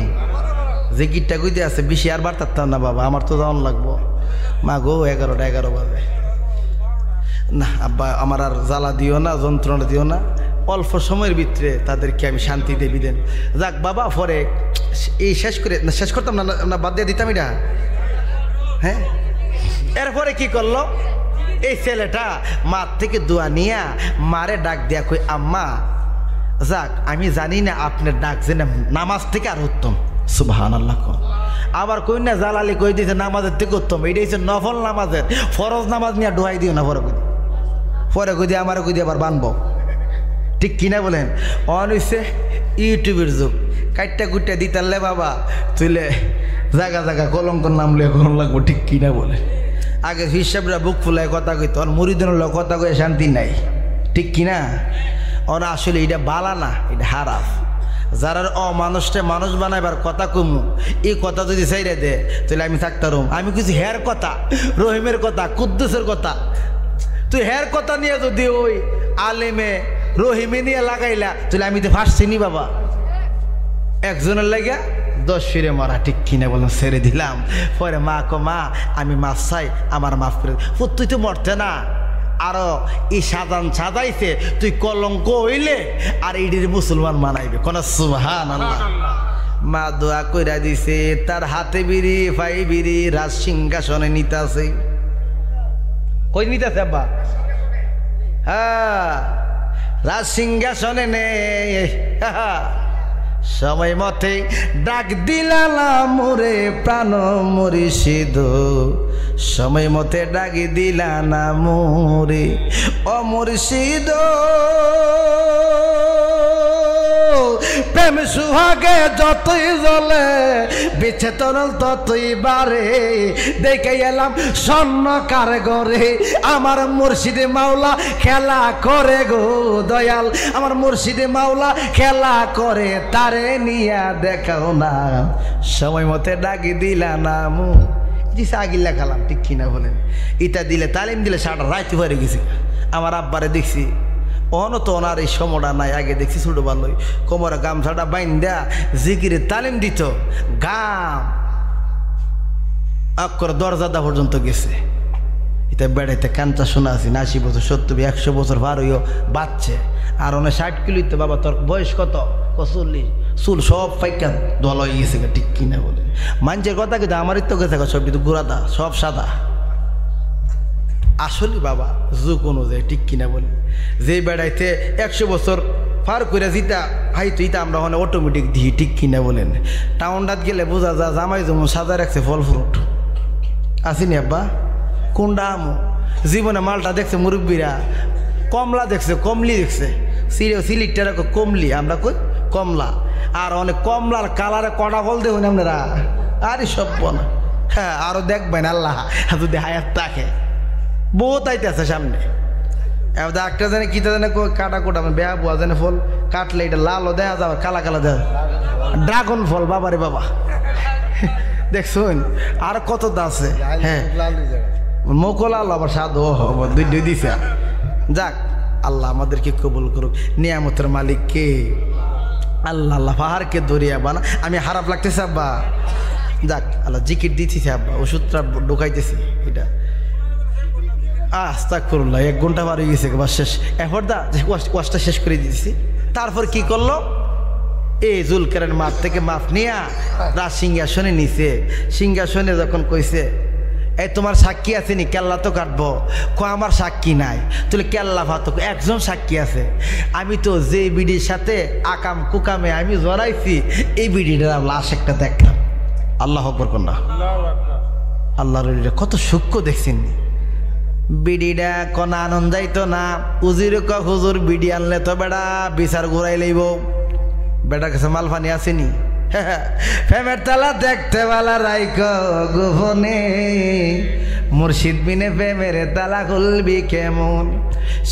যে গিটটা কইতে আছে বেশি আর বার থাকতাম না বাবা আমার তো যাওয়ান লাগবো মা গো 11টা বাজে না আব্বা আমার আর জ্বালা দিও না যন্ত্রণা দিও না অল্প সময়ের ভিতরে তাদেরকে আমি শান্তি দেবি দেন যাক বাবা পরে এই শেষ করতাম না বাদ দিয়ে দিতাম এটা হ্যাঁ এরপরে কি করলো এই ছেলেটা মার থেকে দোয়া নিয়া মারে ডাক দেয়া কই আম্মা যাক আমি জানি না আপনার ডাক যে নামাজ থেকে আর উত্তম সুবহানাল্লাহ আবার কই না জালালি কই দিয়েছে নামাজের থেকে উত্তম এটা হচ্ছে নফল নামাজের ফরজ নামাজ নিয়ে ডোয়াই দিও না পরে কই দিয়ে আমারও কই দিয়ে আবার বানবো ঠিক কিনা বলেন অন হইছে ইউটিউবের যুগ কাইটটা কুটটা দিতারলে বাবা তুইলে জায়গা জায়গা কলঙ্কর নাম লিয়ে করুন লাগবো ঠিক কিনা বলে আগে হিসাবরা বুক ফুলায় কথা কইতো আর মুড়িদের কথা কয়ে শান্তি নাই ঠিক কিনা ওরা আসলে এটা বালা না এটা হারাফ যারা অমানুষটা মানুষ বানাইবার কথা কমু এই কথা যদি চাইরে দে তাহলে আমি থাকতাম আমি কিছু হের কথা রহিমের কথা কুদ্দুসের কথা তুই হের কথা নিয়ে যদি ওই আলেমে রহিমে নিয়ে লাগাইলা তাহলে আমি তো ফাঁসছি নি বাবা একজনের লাগিয়া 10 ফিরে মারা ঠিক কিনে বললাম ছেড়ে দিলাম পরে মা কো মা আমি মাফ চাই আমার মাফ করে তুই তো মরতে না আরো এই সাজান সাজাইছে তুই কলঙ্ক হইলে আর ইডির মুসলমান মানাইবে কোন সুবহানাল্লাহ মা দোয়া কইরা দিছে তার হাতে বিড়ি ফাই বিড়ি রাজ সিংহাসনে নিতাছে কই নিতাছে আব্বা হ্যাঁ রাজ সিংহাসনে নে সময় মতে ডাক দিলাম মোরে প্রাণ মুর্শিদ সময় মতে ডাক দিলা না মোরে ও মুর্শিদ প্রেম সুহাগে যতই জ্বলে বিছে তরল ততই বাড়ে দেখে এলাম স্বর্ণকার ঘরে আমার মুর্শিদে মাওলা খেলা করে গো দয়াল আমার মুর্শিদে মাওলা খেলা করে তারে নিয়া দেখাও না সময় মতে ডাকি দিলা না মু দিছে আগিল্লা খেলাম ঠিক কিনা বলেন এটা দিলে তালিম দিলে সারা রাইতে ভরে গেছি আমার আব্বারে দেখছি অন তো ওনার এই সময়টা নাই আগে দেখছি ছোটো ভালোই কোমরে গামছাটা বাইন দেয়া জিকিরে তালিম দিত গাম অক্ষর দরজাদা পর্যন্ত গেছে এটা বেড়াইতে কাঞ্চা শোনা আছি 80 বছর 70 100 বছর পার হইও বাচ্চে আর ওনে 60 কিলো ইতে বাবা তোর বয়স কত 40 চুল সব পাইকা দল হয়ে গেছে ঠিক কিনা বলে মানুষের কথা কিন্তু আমারই তো গেছে সব কিন্তু গুড়াদা সব সাদা আসলে বাবা যুগ অনুযায়ী ঠিক কিনা বলি যে বেড়াইতে 100 বছর পার করে যেটা হাইতো এটা আমরা ওখানে অটোমেটিক দিই ঠিক কিনা বলেন টাউনটাত গেলে বোঝা যা জামাই যেমন সাজা রাখছে ফল ফ্রুট আসিনি আব্বা কোনটা আমো জীবনে মালটা দেখছে মুরব্বীরা কমলা দেখছে কমলি দেখছে সিলিকটা কমলি, আমরা কই কমলা। আর অনেক কমলার কালারে কটা ফল দেখুন আপনারা, আরে সব না। হ্যাঁ, আরো দেখবেন আল্লাহ যদি হায়াত থাকে, বহুত আইতেছে সামনে। এবার একটা জানে কিতা জানে কাটা কোটা বেহা বুয়া জানে ফল কাটলে এটা লালও দেখা যাবে, কালা কালা দেখা, ড্রাগন ফল। বাবারে বাবা, দেখছুন আর কত আছে। হ্যাঁ, মোকলা আবার সাধু দুই দিছে। যাক, আল্লাহ আমাদেরকে কবুল করুক। নিয়ামতের মালিক কে? আল্লাহ। আল্লাহ পাহাড়কে দরিয়া বানা। আমি খারাপ লাগতেছে আব্বা, যাক আল্লাহ জিকির দিতেছে আব্বা, ওষুধটা ঢুকাইতেছি। এটা আস্তাগফিরুল্লাহ, 1 ঘন্টা বার হয়ে গেছে, বাস শেষ। এরপর দা ওয়াশটা শেষ করে দিতেছি। তারপর কি করলো, এই জুলকারনের মাঠ থেকে মাফ নিয়া রাজ সিংহাসনে নিছে। সিংহাসনে যখন কইছে এই তোমার সাক্ষী আছে নি? কেল্লা তো কাটবো। আমার সাক্ষী নাই। তাহলে কেল্লা ভাত একজন সাক্ষী আছে। আমি তো যে বিডির সাথে আকাম কুকামে আমি জড়াইছি, এই বিডিটার লাশ একটা দেখলাম। আল্লাহ আকবার কন্যা, আল্লাহর কত সূক্ষ্ম দেখছেন। বিডিটা কোন আনন্দ যাইতো না। উজির হুজুর বিডি আনলে তো বেড়া বিচার ঘুরাই লইব। বেটার কাছে মাল ফানি আসেনি। প্রেমের তালা দেখতে বালা রাইক গোপনে, মুর্শিদ বিনে প্রেমের তালা খুলবি কেমন?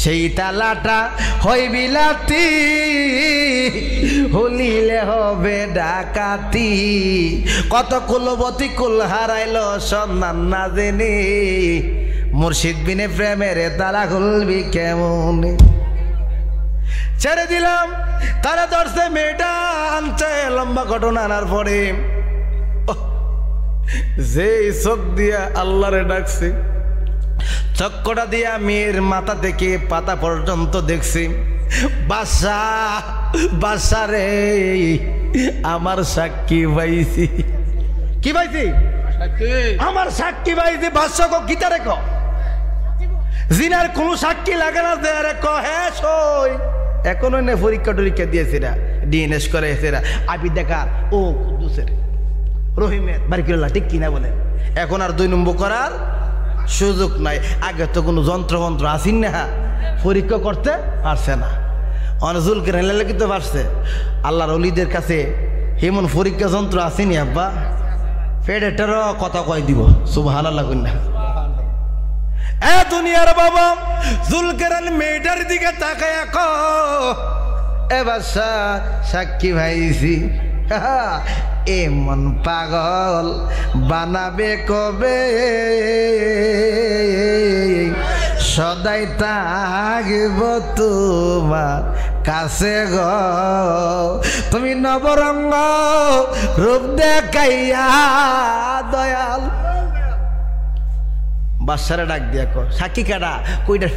সেই তালাটা হই বিলাতি, হলিলে হবে ডাকাতি। কত কুলবতী কুল হারাইল সন্ধান না জেনে, মুর্শিদ বিনে প্রেমের তালা খুলবি কেমন? ছেড়ে দিলাম, তারা ধরছে মেয়েটা আনছে। লম্বা ঘটনা আনার পরে যে চোখ দিয়া আল্লাহরে ডাকছে, চক্কটা দিয়া মেয়ের মাথা থেকে পাতা পর্যন্ত দেখছি। বাদশা রে, আমার সাক্ষী পাইছি। কি পাইছি? আমার সাক্ষী পাইছি। বাদশা কো গীতা রেখো, জিনার কোন সাক্ষী লাগে না। রেখো হ্যাঁ সই। এখনো না পরীক্ষা টরীক্ষা দিয়েছে, ডিএনএস করে আবি দেখার ও কুদ্দুসের রহিমের বারিকুল্লাহ, ঠিক কিনা বলেন? এখন আর 2 নম্বর করার সুযোগ নাই। আগে তো কোনো যন্ত্র আসেন না, পরীক্ষা করতে পারছে না। অনজুলকে রেলে কিন্তু পারছে। আল্লাহর ওলিদের কাছে এমন পরীক্ষা যন্ত্র আসেনি আব্বা, ফেডেটারও কথা কয় দিব। সুবহানাল্লাহ কন্যা। এ দুনিয়ার বাবা, জুলকারন মেয়েটার দিকে তাকায় কো, এ বাদশা সাক্ষী ভাইছি। এমন পাগল বানাবে কবে, সদাই থাকব তোমার কাছে গো। তুমি নবরঙ্গ রূপ দেখাইয়া দয়াল। বাদশারে ডাক দিয়া কো, সাক্ষী কাটা? কইটা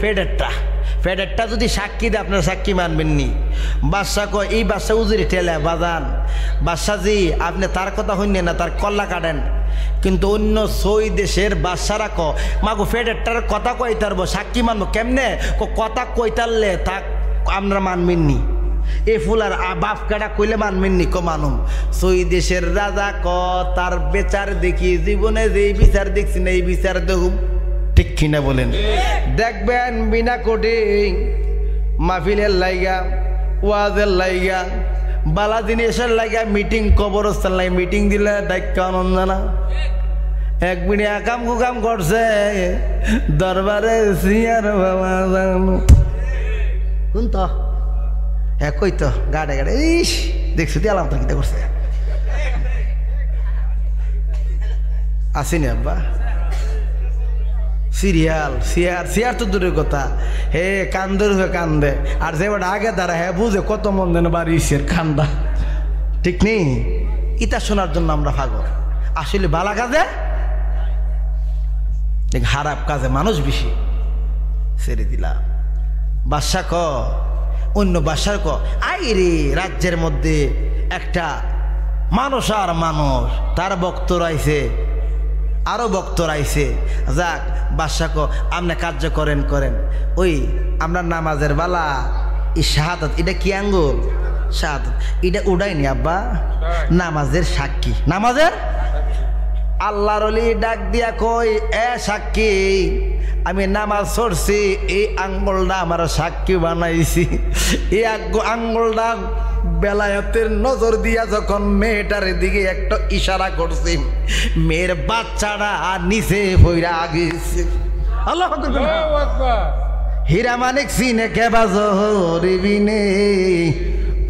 ফেডারটা যদি সাক্ষী দেয় আপনারা সাক্ষী মানবেননি। বাদশা কয়, এই বাদশা উজিরে ঠেলে বাজান। বাদশা জি, আপনি তার কথা হইনে না, তার কল্লা কাটেন। কিন্তু অন্য 6 দেশের বাদশারা ক মাগো ফেডারটার কথা কইতারব, সাক্ষী মানবো কেমনে? কথা কইতারলে তা আমরা মানবেননি। এ ফুলার বাপ কাটা কইলে মানবেননি? মানুম 6 দেশের রাজা ক তার বিচার দেখি, জীবনে যেই বিচার দেখছি না এই বিচার দেখুম। ঠিক কিনা বলেন? দেখবেন বিনা কোটিং মাহফিলের লাইগা, ওয়াজের লাইগা, বালা জিনিসের লাইগা মিটিং, কবরস্থান লাই মিটিং দিলে দায়িত্ব আনন্দ না। 1 মিনিট আকাম কুকাম করছে দরবারে সিয়ার বাবা জানো কোন তো একই তো গাড়ে গাড়ে। ইস দেখছি তুই আলাম তো কিতা করছে আসেনি আব্বা। সিরিয়াল সিয়ার তো দূরের কথা, হে কান্দর হয়ে কান্দে। আর যে আগে দাঁড়া হ্যাঁ বুঝে কত মন দেন বাড়ির কান্দা। ঠিক নেই? ইতা শোনার জন্য আমরা পাগল। আসলে বালা কাজে, খারাপ কাজে মানুষ বেশি। ছেড়ে দিলাম। বাদশা ক অন্য বাদশার ক আই রে, রাজ্যের মধ্যে একটা মানুষ আর মানুষ, তার বক্তর আইছে, আরো বক্তর আইছে। যাক বাদশা ক আপনি কার্য করেন। ওই আমরা নামাজের বালা এই শাহাদাত, এটা কি আঙ্গুল? শাহাদাত এটা উড়াইনি আব্বা, নামাজের সাক্ষী, নামাজের। আল্লাহর ওলি ডাক দিয়া কই, এ সাক্ষী আমি নামাজ পড়ছি, এই আঙ্গুলটা আমার সাক্ষী বানাইছি। এই আঙ্গুলটা বেলায়েতের নজর দিয়া যখন মেয়েটার দিকে একটা ইশারা করছি, মেয়ের বাচ্চাটা নিচে পইরা গেছে। আল্লাহু আকবার। হীরা মানিক চিনে কে বাজরিবিনে,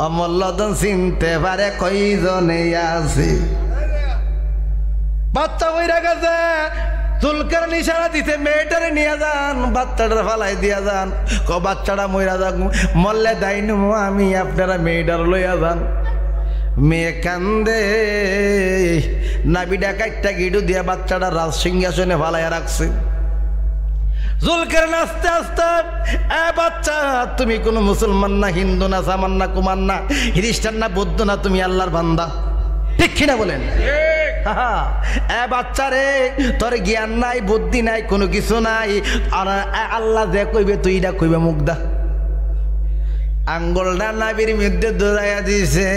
অমূল্যধন চিনতে পারে কয়জনে আছে। বাচ্চা বইরা গেছে, জুলকার ইশারা দিতে মেয়েটারে নিয়ে যান, বাচ্চাটার ফালাই দিয়া যান। বাচ্চাটা মইরা যাক, মল্লে দাইনু আমি, আপনারা মেয়েটার লইয়া যান। মেয়ে কান্দে, নাবিডা কাটটা গিডু দিয়া বাচ্চাটা রাজ সিংহাসনে ফালাইয়া রাখছে। জুলকার আস্তে আস্তে, এ বাচ্চা তুমি কোন মুসলমান না, হিন্দু না, সামান না, কুমার না, খ্রিস্টান না, বৌদ্ধ না, তুমি আল্লাহর বান্দা, ঠিক কিনা বলেন? এ বাচ্চা রে, তোর জ্ঞান নাই, বুদ্ধি নাই, কোনো কিছু নাই, আর আল্লাহ যে কইবে তুই এটা কইবে মুগ্ধা। আঙ্গুলটা নাবির মধ্যে দৌড়াইয়া দিছে।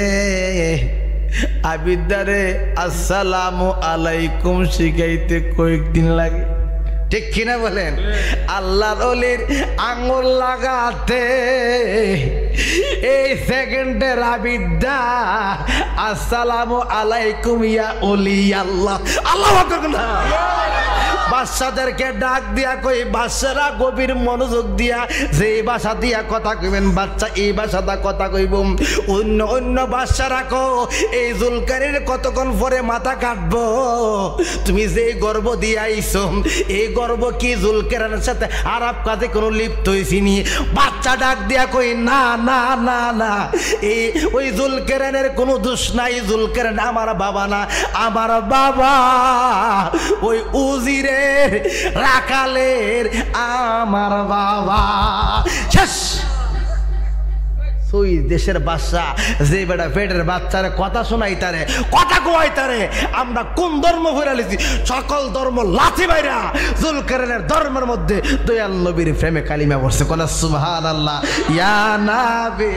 আবিদারে আসসালামু আলাইকুম শিখাইতে কয়েকদিন লাগে, ঠিক কিনা বলেন? আল্লাহর ওলির আঙ্গুল লাগাতে এই সেকেন্ডের আবিদা আসসালামু আলাইকুম ইয়া ওলি আল্লাহ। আল্লাহু আকবার। বাচ্চাদেরকে ডাক দিয়া কই, বাচ্চারা গভীর মনোযোগ দিয়া যে ভাষা দিয়া কথা কইবেন, বাচ্চা এই ভাষাটা কথা কইব। অন্য অন্য বাচ্চারা কো, এই জুলকারের কতক্ষণ পরে মাথা কাটবো, তুমি যে গর্ব দিয়ে আইছো, এই গর্ব কি জুলকারের সাথে আরব কাজে কোনো লিপ্ত হয়েছিনি? বাচ্চা ডাক দিয়া কই, না না না না, এই ওই জুলকারের কোনো দোষ নাই, জুলকারেন আমার বাবা না, আমার বাবা ওই উজিরে রাখালের আমার বাবা। শেষ। ওই দেশের বাচ্চা যে বেটা পেটের বাচ্চারে কথা শোনাই তারে, কথা কোয়াই তারে, আমরা কোন ধর্ম ফেরালিছি? সকল ধর্ম লাথি বাইরা জুলকারনের ধর্মের মধ্যে দয়াল নবীর প্রেমে কালিমা পড়ছে। কোন সুবহানাল্লাহ। ইয়া নবী।